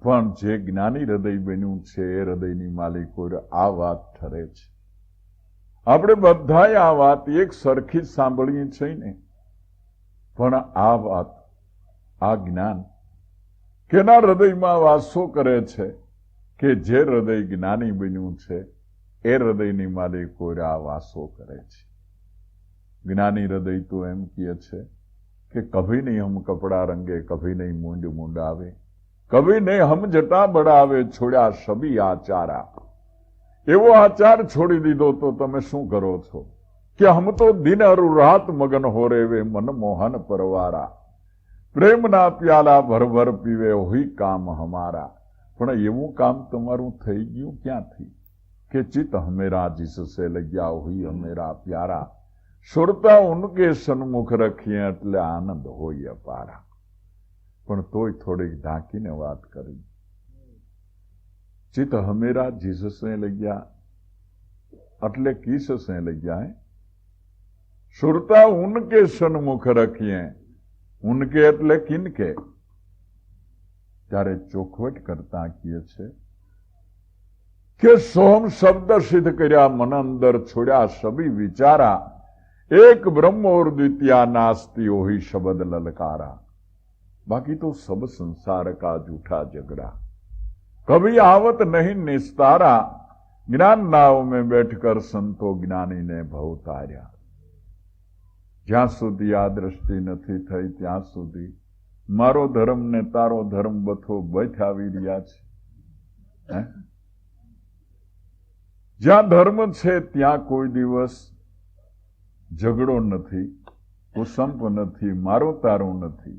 પણ જે જ્ઞાની હૃદય બન્યું છે એ હૃદયની માલિકો આ વાત ઠરે છે। આપણે બધાએ આ વાત એક સરખી જ સાંભળીએ છીએ ને, પણ આ વાત, આ જ્ઞાન કેના હૃદયમાં વાસો કરે છે કે જે હૃદય જ્ઞાની બન્યું છે એ હૃદયની માલિકો આ વાસો કરે છે। જ્ઞાની હૃદય તો એમ કહે છે कि कभी नहीं हम कपड़ा रंगे, कभी नहीं मूंड मुंडावे, कभी नहीं हम जटा बढ़ावे, छोड़ा सभी आचारा। एवो आचार छोड़ी दीधो तो तमे शू करो छो कि हम तो दिन अरु रात मगन हो रेवे, मन मोहन परवारा, प्रेम ना प्याला भर भर पीवे, वही काम हमारा। पण एवं काम तमारू थई गयुं क्यांथी कि चित हमेरा जिससे लग्या हुई हमेरा प्यारा। सुरता उनके सन्मुख रखिए એટલે આનંદ હોય અપારા। પણ તોય થોડીક ઢાંકીને વાત કરી। ચિત હમેરા જીસસે લગ્યા એટલે કિસસે લગ્યા હે? સુરતા ઉનકે સન્મુખ રખીએ, ઉનકે એટલે કિનકે? ત્યારે ચોખવટ કરતા કહે છે કે સોમ શબ્દ સિદ્ધ કર્યા, મન અંદર છોડ્યા સભી વિચારા, एक ब्रह्म और द्वितीया नास्ती वही शब्द ललकारा। बाकी तो सब संसार का झूठा झगड़ा, कभी आवत नहीं निस्तारा। ज्ञान नाव में बैठकर संतो ज्ञानी ने भव तार्या। ज्यां सुधी आ दृष्टि नहीं थई त्यां सुधी मारो धर्म ने तारो धर्म बथो बथ आवी रह्या छे। ज्यां धर्म छे त्यां कोई दिवस झगड़ो नहीं, कुसंप नहीं, मारो तारो नहीं।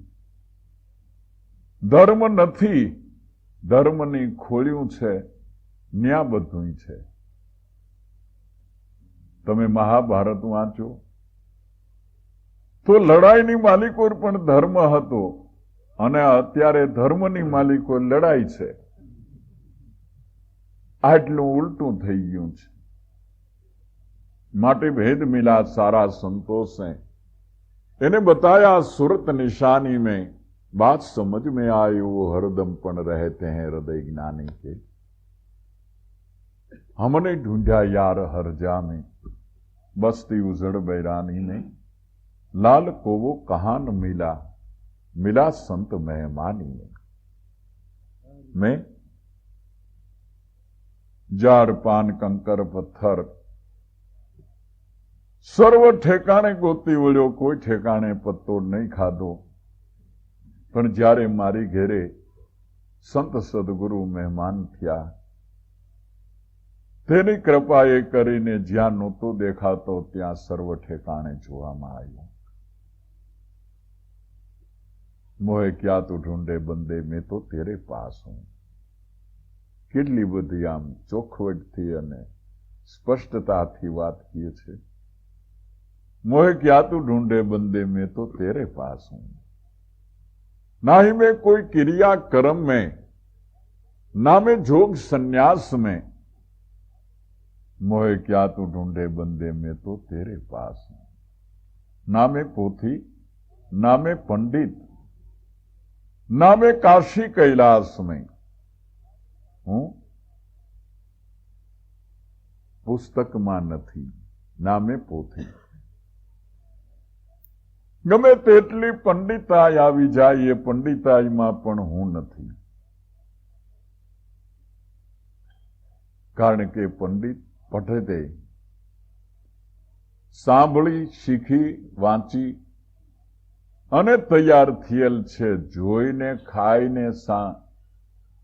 धर्म नहीं, धर्मनी खोल्યું છે, ન્યા બધું છે। તમે મહાભારત વાંચો તો લડાઈની માલિકો પણ ધર્મ હતો અને અત્યારે ધર્મની માલિકો લડાઈ છે। આટલું ઉલટું થઈ ગયું છે। माटे भेद मिला सारा संतोष है। इन्हें बताया सूरत निशानी में, बात समझ में आई वो हरदम पण रहते हैं हृदय ज्ञानी के। हमने ढूंढा यार हर जा में, बस्ती उजड़ बैरानी में, लाल को वो कहां न मिला, मिला संत मेहमानी में। मैं जार पान कंकर पत्थर सर्व ठेकाणे गोती वळ्यो, कोई ठेकाणे पत्तो नहीं खाधो। पण ज्यारे मारी घेरे संत सदगुरु मेहमान थया તેની કૃપાએ કરીને જ્યાં નહોતો દેખાતો ત્યાં સર્વ ઠેકાણે જોવામાં આવ્યો. મોહે ક્યાં તું ઢૂંઢે બંદે મેં તો તેરે પાસ હું. કેટલી બધી આમ ચોખવટથી અને સ્પષ્ટતાથી વાત કીએ છે. મોહે ક્યાં તું ઢૂંढे बंदे में तो तेरे पास हूं. ना ही मैं कोई क्रिया कर्म में, ना मैं जोग संन्यास में. मोहे क्या तू ढूंढे बंदे में तो तेरे पास हूं. ना मैं पोथी, ना मैं पंडित, ना मैं काशी कैलाश में. હું પુસ્તકમાં નથી, ના મેં પોથી. ગમે તેટલી પંડિતાઈ આવી જાય એ પંડિતાઈમાં પણ હું નથી. કારણ કે પંડિત પઢે તે સાંભળી, શીખી, વાંચી અને તૈયાર થયેલ છે. જોઈને, ખાઈને,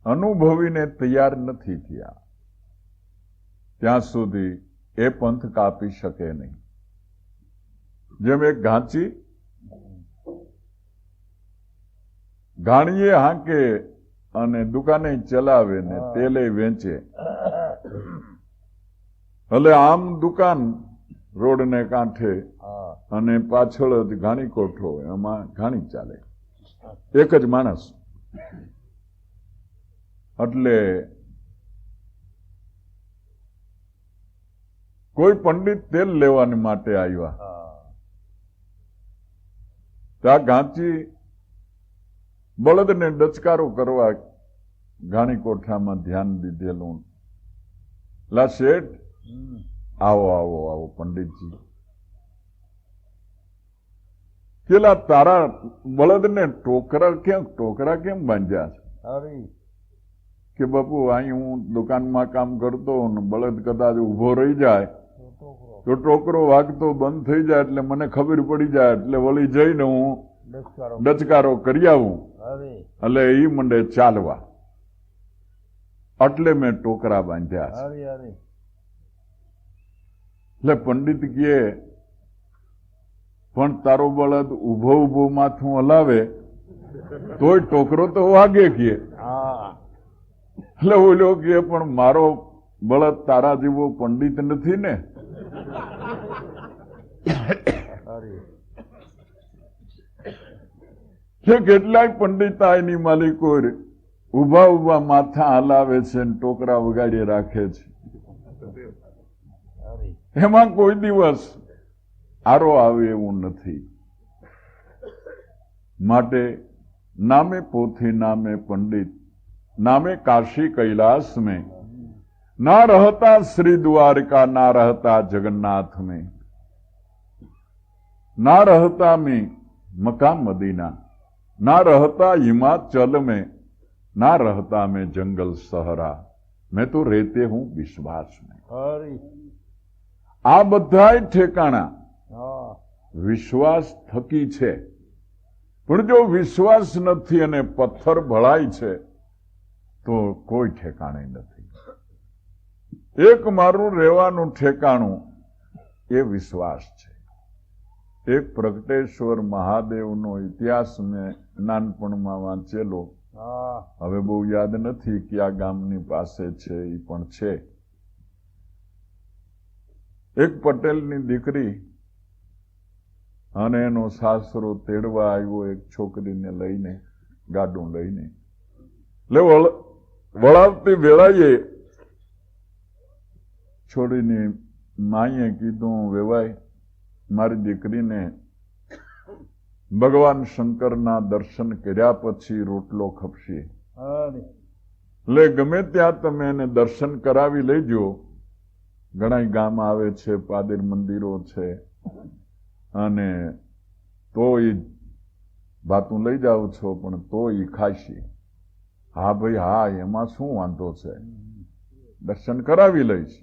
અનુભવીને તૈયાર નથી થયા. ત્યાં સુધી એ પંથ કાપી શકે નહીં. જેમ એક ઘાંચી ઘાણીએ હાંકે અને દુકાને ચલાવે ને તેલે વેચે. એટલે આમ દુકાન રોડને કાંઠે અને પાછળ જ ઘાણી કોઠો, એમાં ઘાણી ચાલે, એક જ માણસ. એટલે કોઈ પંડિત તેલ લેવાની માટે આવ્યા. ત્યાં ઘાંચી બળદને ડચકારો કરવા ઘાણી કોઠામાં ધ્યાન દીધેલું. લા શેઠ, આવો આવો આવો પંડિતજી. પેલા તારા બળદને ટોકરા કેમ બાંધ્યા છે? કે બાપુ અહીં હું દુકાનમાં કામ કરતો ને બળદ કદાચ ઉભો રહી જાય તો ટોકરો વાગતો બંધ થઈ જાય એટલે મને ખબર પડી જાય, એટલે વળી જઈને હું ડચકારો કરી આવું. એટલે એ મંડે ચાલવા, એટલે મેં ટોકરા બાંધ્યા છે. એટલે પંડિત કહે, પણ તારો બળદ ઉભો ઉભો માથું હલાવે તોય ટોકરો તો વાગે કે. એટલે ઓલો કે પણ મારો બળદ તારા જેવો પંડિત નથી ને. કેટલાય પંડિતાઈની માલિકો ઉભા ઉભા માથા હલાવે છે ને ટોકરા વગાડી રાખે છે. એમાં કોઈ દિવસ આરો આવે એવું નથી. માટે નામે પોથી, નામે પંડિત, नामे काशी कैलाश में, ना रहता श्री द्वारका, ना रहता जगन्नाथ में, ना रहता में मक्का मदीना, ना रहता हिमाचल में, ना रहता में जंगल सहरा, मैं तो रहते हूं विश्वास में. આ બધાય ઠેકાણા વિશ્વાસ થકી છે. પણ જો વિશ્વાસ નથી અને પથ્થર ભળાય છે તો કોઈ ઠેકાણે નથી. એક મારું રહેવાનું ઠેકાણું એ વિશ્વાસ છે. એક પ્રગટેશ્વર મહાદેવનો ઇતિહાસ મેં નાનપણમાં વાંચેલો, હવે બહુ યાદ નથી કયા ગામની પાસે છે, એ પણ છે. એક પટેલની દીકરી અને એનો સાસરો તેડવા આવ્યો એક છોકરીને લઈને, ગાડું લઈને. એટલે વળાવતી વેળાએ છોડીની માઈએ કીધું, વેવાય મારી દીકરીને ભગવાન શંકરના દર્શન કર્યા પછી રોટલો ખપશે, એટલે ગમે ત્યાં તમે એને દર્શન કરાવી લેજો. ઘણા ગામ આવે છે, પાદર મંદિરો છે, અને તો એ ભાતું લઈ જાઓ છો પણ તો એ ખાશે. હા ભાઈ હા, એમાં શું વાંધો છે, દર્શન કરાવી લઈશ.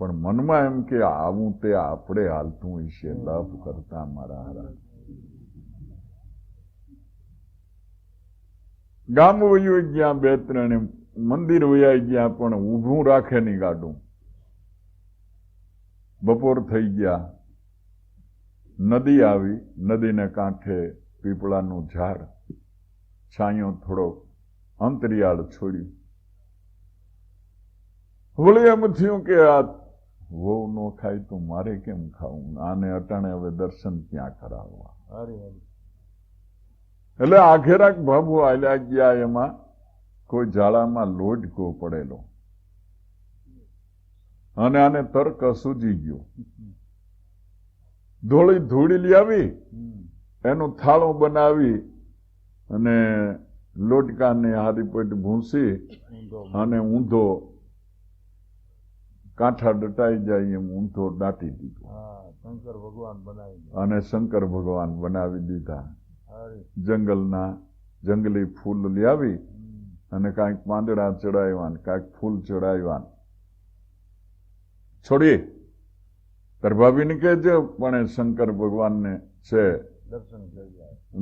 પણ મનમાં એમ કે આવું તે આપણે હાલતું હશે લાભ કરતા મારા હારા. ગામ વયું ગયા, બે ત્રણ મંદિર વયા ગયા, પણ ઊભું રાખે નહીં ગાડું. બપોર થઈ ગયા, નદી આવી, નદીને કાંઠે પીપળાનું ઝાડ, છાંયો થોડોક અંતરિયાળ છોડ્યું. વળી એમ થયું કે આ વહુ નો ખાય તો મારે કેમ ખાવું, આને અટાણે હવે દર્શન ક્યાં કરાવવા. એટલે આખેરાક ભાભુ આલ્યા ગયા, એમાં કોઈ જાળામાં લોટકો પડેલો અને આને તર્ક સૂજી ગયો. ધોળી ધૂળી લઈ આવી, એનું થાળું બનાવી અને લોટકાને હારીપટ ભૂંસી અને ઊંધો કાંઠા દટાઈ જાય એમ ઊંધો દાટી દીધો. શંકર ભગવાન બનાવી અને શંકર ભગવાન બનાવી દીધા. જંગલના જંગલી ફૂલ લઈ આવી અને કાંઈક પાંદડા ચડાવ્યા, કાંઈક ફૂલ ચડાવ્યા. છોડી તાર ભાભીને કહેજે પણ શંકર ભગવાનને છે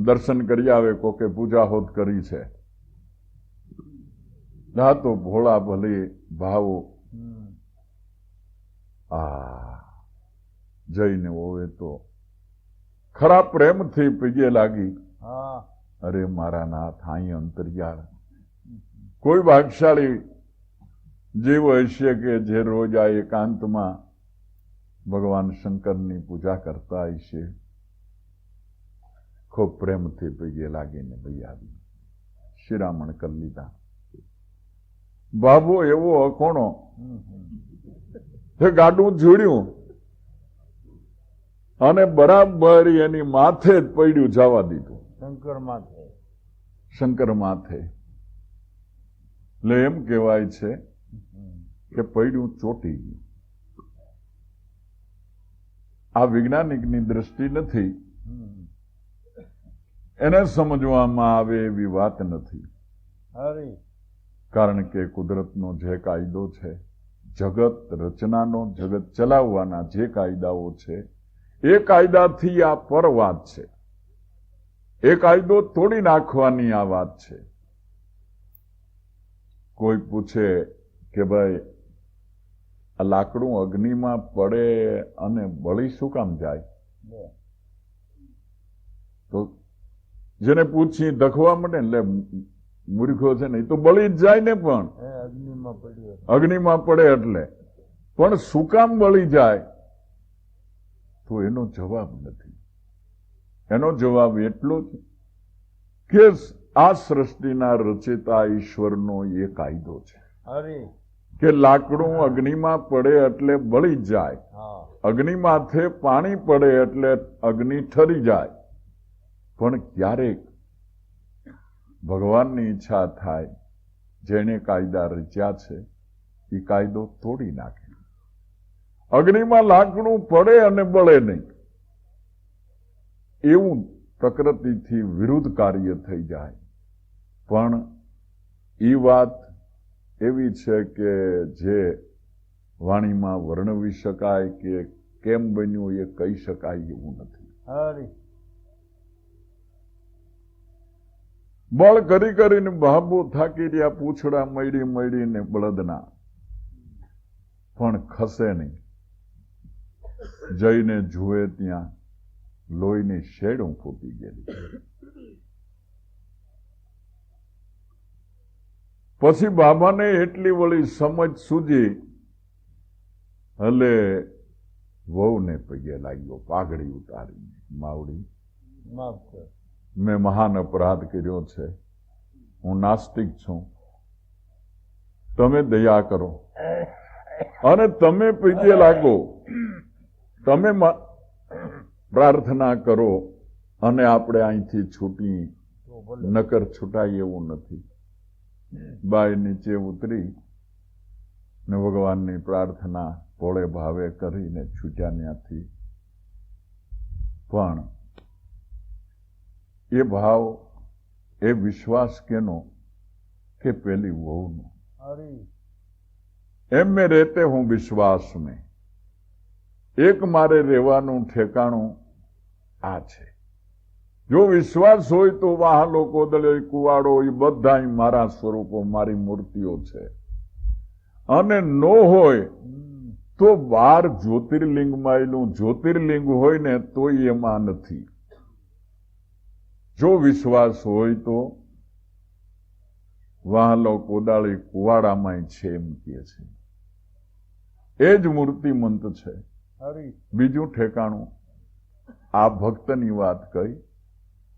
દર્શન કરી આવે, કોકે પૂજા હોત કરી છે. હા તો ભોળા ભલી ભાવો જઈને હોવે તો ખરા પ્રેમથી પગે લાગી. અરે મારા નાથ, અહીં અંતરિયાળ કોઈ ભાગશાળી જીવ હશે કે જે રોજ આ એકાંતમાં ભગવાન શંકરની પૂજા કરતા હશે. ખૂબ પ્રેમથી પગે લાગીને ભાઈ આવી શિરામણ કરી લીધા. બાબો એવો અકોણો ગાડું જોડ્યું અને બરાબર એની માથે જ પડ્યું જવા દીધું. શંકર માથે. એટલે એમ કહેવાય છે કે પડ્યું ચોટી ગયું. આ વૈજ્ઞાનિકની દ્રષ્ટિ નથી, એને સમજવામાં આવે એવી વાત નથી. કારણ કે કુદરતનો જે કાયદો છે, જગત રચનાનો, જગત ચલાવવાના જે કાયદાઓ છે, એ કાયદાથી આ પર વાત છે. એ કાયદો તોડી નાખવાની આ વાત છે. કોઈ પૂછે કે ભાઈ આ લાકડું અગ્નિમાં પડે અને બળી શું કામ જાય? તો જેને પૂછી દખવા મળે એટલે મૂર્ખો છે ને, એ તો બળી જ જાય ને. પણ અગ્નિમાં પડે એટલે પણ શું કામ બળી જાય? તો એનો જવાબ નથી. એનો જવાબ એટલો જ કે આ સૃષ્ટિના રચેતા ઈશ્વરનો એ કાયદો છે કે લાકડું અગ્નિમાં પડે એટલે બળી જાય, અગ્નિમાથે પાણી પડે એટલે અગ્નિ ઠરી જાય. પણ ક્યારેક ભગવાનની ઈચ્છા થાય, જેણે કાયદા રચ્યા છે એ કાયદો તોડી નાખે. અગ્નિમાં લાકડું પડે અને બળે નહીં, એવું પ્રકૃતિથી વિરુદ્ધ કાર્ય થઈ જાય. પણ એ વાત એવી છે કે જે વાણીમાં વર્ણવી શકાય કે કેમ બન્યું એ કહી શકાય એવું નથી. બળ કરી કરીને બાબુ થાકી રહ્યા, પૂંછડા મળી મળીને બળદના, પણ ખસે નહીં. જઈને જુએ ત્યાં લોહીની શેડું ફૂટી ગયેલી. પછી બાબાને એટલી વળી સમજ સૂજી, હલે વહુને પગે લાગ્યો, પાઘડી ઉતારીને, માવડી મેં મહાન અપરાધ કર્યો છે, હું નાસ્તિક છું, તમે દયા કરો અને તમે પગે લાગો, તમે પ્રાર્થના કરો અને આપણે અહીંથી છૂટી, નકર છૂટાય એવું નથી. બાઈ નીચે ઉતરી ને ભગવાનની પ્રાર્થના ભોળે ભાવે કરીને છૂટ્યા ત્યાંથી. પણ એ ભાવ, એ વિશ્વાસ કેનો? કે પેલી વહુનો. એમ મેં રહેતે હું વિશ્વાસ મેં. એક મારે રહેવાનું ઠેકાણું આ છે. જો વિશ્વાસ હોય તો વાહલો, કોદળે, કુવાડો એ બધા મારા સ્વરૂપો, મારી મૂર્તિઓ છે. અને નો હોય તો 12 જ્યોતિર્લિંગમાંયલું જ્યોતિર્લિંગ હોય ને તોય એમાં નથી. જો વિશ્વાસ હોય તો વાહલો કોદાળી કુવાડામાં છે એમ કહે છે. એ જ મૂર્તિમંત છે. હરી બીજું ઠેકાણું આ ભક્તની વાત કહી.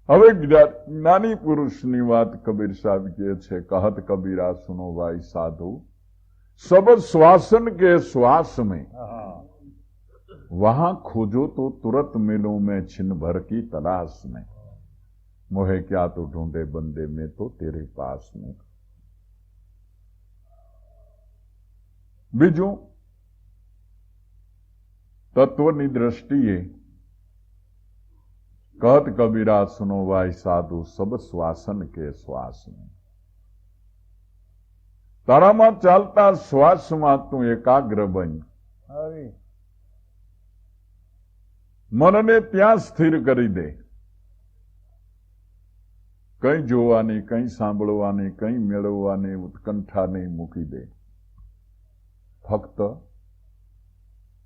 હવે જ્ઞાની પુરુષની વાત કબીર સાહેબ કહે છે, કહત કબીરા સુનો ભાઈ સાધુ, सब श्वासन के श्वास में वहां खोजो तो तुरंत मिलूं मैं छिन भर की तलाश में, मोहे क्या तो ढूंढे बंदे में तो तेरे पास में. बीजू तत्वनी दृष्टिए कहत कबीरा सुनो भाई साधु, सब श्वासन के श्वास में. તારામાં ચાલતા શ્વાસમાં તું એકાગ્ર બન. હરી મનને ત્યાં સ્થિર કરી દે. કંઈ જોવાની, કંઈ સાંભળવાની, કંઈ મેળવવાની ઉત્કંઠા નહીં મૂકી દે. ફક્ત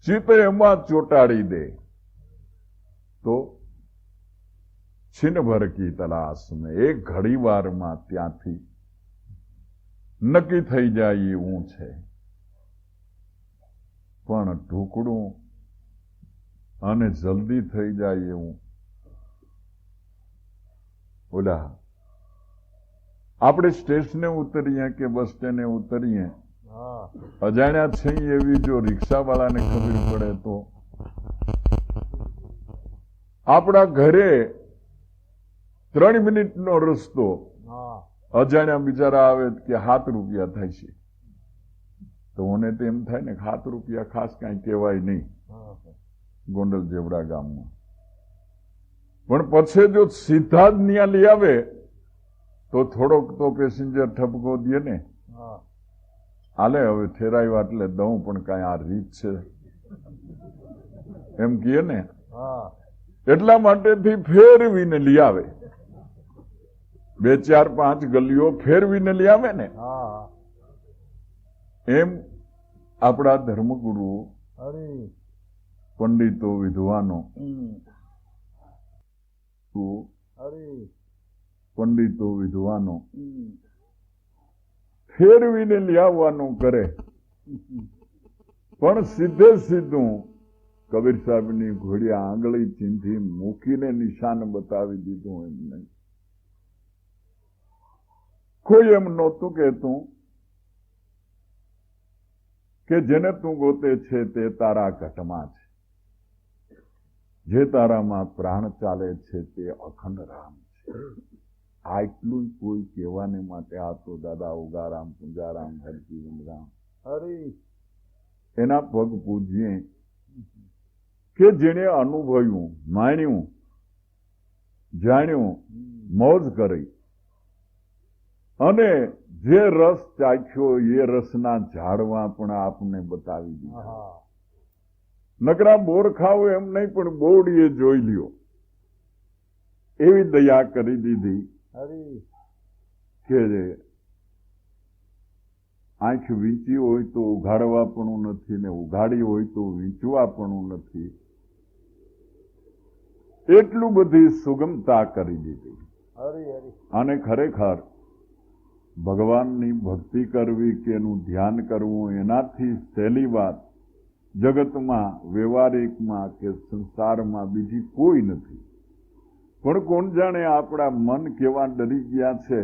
ચિત્ત એમાં ચોટાડી દે તો છીનભર કી તલાશ મેં, એક ઘડી વારમાં ત્યાંથી નક્કી થઈ જાય એવું છે. પણ ઢુકડું અને જલ્દી થઈ જાય એવું ઓલા આપણે સ્ટેશને ઉતરીએ કે બસ સ્ટેન્ડે ઉતરીએ, હા અજાણ્યા છે એવી જો રિક્ષાવાળાને ખબર પડે તો આપણા ઘરે 3 મિનિટનો રસ્તો હા અજાણ્યા બિચારા આવે કે 7 રૂપિયા થાય છે, તો મને તો એમ થાય ને 7 રૂપિયા ખાસ કાંઈ કહેવાય નહીં હા ગોંડલ જેવડા ગામમાં. પણ પછી જો સીધા જ ત્યાં લઈ આવે તો થોડોક તો પેસેન્જર ઠપકો દે ને, હા હાલે હવે ઠેરાયું એટલે દઉં પણ કાંઈ આ રીત છે એમ કહે ને, હા એટલા માટેથી ફેરવીને લઈ આવે. 2, 4, 5 ગલીઓ ફેરવીને લઈ આવે ને, હા એમ આપણા ધર્મગુરુ હરી પંડિતો વિદ્વાનો હરી પંડિતો વિદ્વાનો ફેરવીને લઈ આવવાનું કરે. પણ સીધે સીધું કબીર સાહેબની ઘોડી આંગળી ચીંધી મૂકીને નિશાન બતાવી દીધું એમ નહીં. કોઈ એમ નહોતું કહેતું કે જેને તું ગોતે છે તે તારા ઘટમાં છે, જે તારામાં પ્રાણ ચાલે છે તે અખંડ રામ છે. આટલું કોઈ કહેવાને માટે આ તો દાદા ઉગારામ પૂંજારામ હરજીવન રામ હરી એના પગ પૂજીએ કે જેને અનુભવ્યું, માણ્યું, જાણ્યું, મોજ કરી અને જે રસ ચાખ્યો એ રસના ઝાડવા પણ આપને બતાવી દીધા. હા નકરા બોર ખાવ એમ નહીં પણ બોરડીએ જોઈ લ્યો એવી દયા કરી દીધી હરી કે આંખ વીંચી હોય તો ઉઘાડવાપણું નથી ને ઉઘાડી હોય તો વીંચવાપણું નથી. એટલું બધી સુગમતા કરી દીધી. હરી હરી અને ખરેખર ભગવાનની ભક્તિ કરવી કે એનું ધ્યાન કરવું એનાથી સહેલી વાત જગતમાં, વ્યવહારિકમાં કે સંસારમાં બીજી કોઈ નથી. પણ કોણ જાણે આપણા મન કેવા ડરી ગયા છે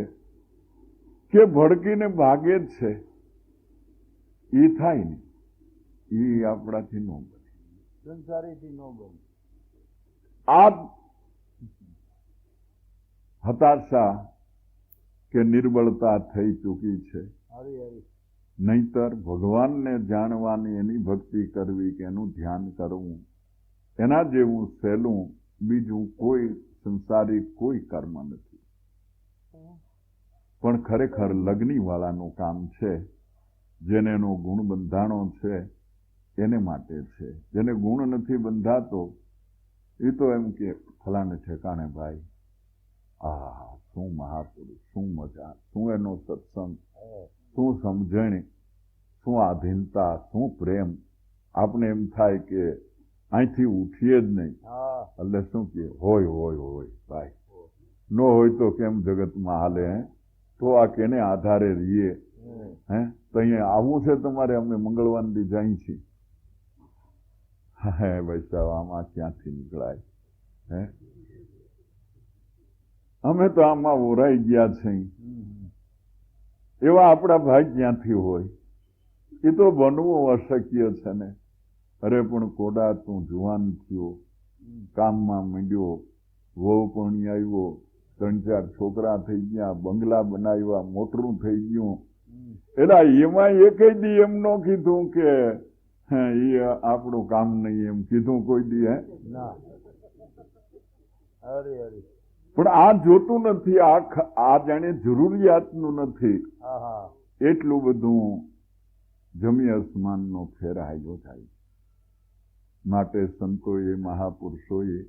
કે ભડકીને ભાગે જ છે. એ થાય ને એ આપણાથી ન બને. સંસારીથી નો બને. આ હતાશા કે નિર્બળતા થઈ ચૂકી છે. હરી હરી નહીતર ભગવાનને જાણવાની, એની ભક્તિ કરવી કે એનું ધ્યાન કરવું એના જેવું સહેલું બીજું કોઈ સંસારી કોઈ કર્મ નથી. પણ ખરેખર લગ્નીવાળાનું કામ છે. જેને એનો ગુણ બંધાણો છે એને માટે છે. જેને ગુણ નથી બંધાતો એ તો એમ કે ફલાણે ઠેકાણે ભાઈ આ શું મહાપુરુષ, શું મજા, શું એનો સત્સંગ, શું સમજણ, શું આધીનતા, શું પ્રેમ. આપણે એમ થાય કે અહીંથી ઉઠીએ જ નહીં. હા એટલે શું કે હોય હોય હોય ભાઈ, ન હોય તો કેમ જગતમાં હાલે? હે તો આ કેને આધારે રહીએ? હે તો અહીંયા આવવું છે તમારે? અમે મંગળવારથી જાય છીએ. હે ભાઈ સાહેબ, આમાં ક્યાંથી નીકળાય? હે અમે તો આમાં ઓરાઈ ગયા છે. એવા આપણા ભાઈ ક્યાંથી હોય? એ તો બનવું અશક્ય છે ને. અરે પણ કોડા, તું જુવાન થયો, કામમાં માંડ્યો, વહુ પણ આવ્યો, 3-4 છોકરા થઈ ગયા, બંગલા બનાવ્યા, મોટરું થઈ ગયું. એટલે એમાં એકેય દી એમ ન કીધું કે એ આપણું કામ નહીં, એમ કીધું કોઈ દી? હે ના. હરી હરી. પણ આ જોતું નથી. આ જાણે જરૂરિયાતનું નથી. હા હા. એટલું બધું જમી આસમાનનો ફેર આવ્યો થાય. માટે સંતોએ, મહાપુરુષોએ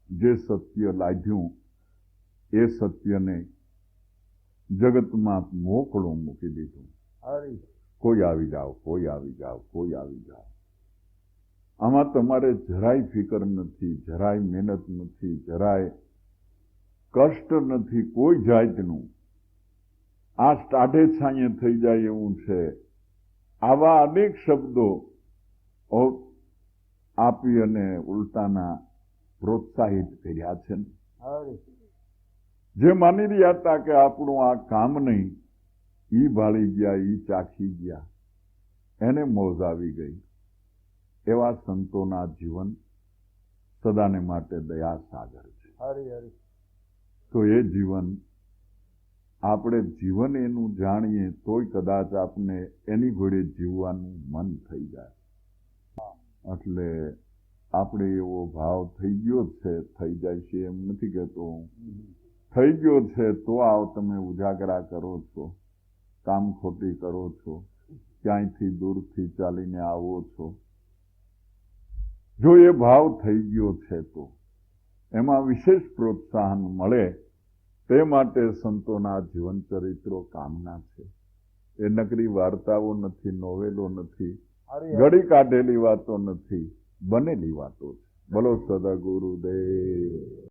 જે સત્ય લાદ્યું એ સત્યને જગતમાં મોકળું મૂકી દીધું. હરી. કોઈ આવી જાઓ, કોઈ આવી જાઓ, કોઈ આવી જાઓ. આમાં તમારે જરાય ફિકર નથી, જરાય મહેનત નથી, જરાય કષ્ટ નથી, કોઈ જાતનું. આ ટાઢે છાંયે થઈ જાય એવું છે. આવા અનેક શબ્દો આપી અને ઉલટાના પ્રોત્સાહિત કર્યા છે. હરી. જે માની રહ્યા હતા કે આપણું આ કામ નહીં, ઈ ભાળી ગયા, ઈ ચાખી ગયા, એને મોજ આવી ગઈ. એવા સંતોના જીવન સદાને માટે દયા સાગર છે. હરી હરી. તો એ જીવન આપણે જીવન એનું જાણીએ તોય કદાચ આપને એની ઘોડે જીવવાનું મન થઈ જાય. એટલે આપણે એવો ભાવ થઈ ગયો છે, થઈ જાય છે એમ નથી કહેતો, થઈ ગયો છે તો આવ તમે ઉજાગરા કરો છો, કામ ખોટી કરો છો, ક્યાંયથી દૂરથી ચાલીને આવો છો. જો એ ભાવ થઈ ગયો છે તો એમાં વિશેષ પ્રોત્સાહન મળે તે માટે સંતોના જીવન ચરિત્રો કામના છે. એ નકરી વાર્તાઓ નથી, નોવેલો નથી, ઘડી કાઢેલી વાતો નથી, બનેલી વાતો છે. બોલો સદા ગુરુદેવ.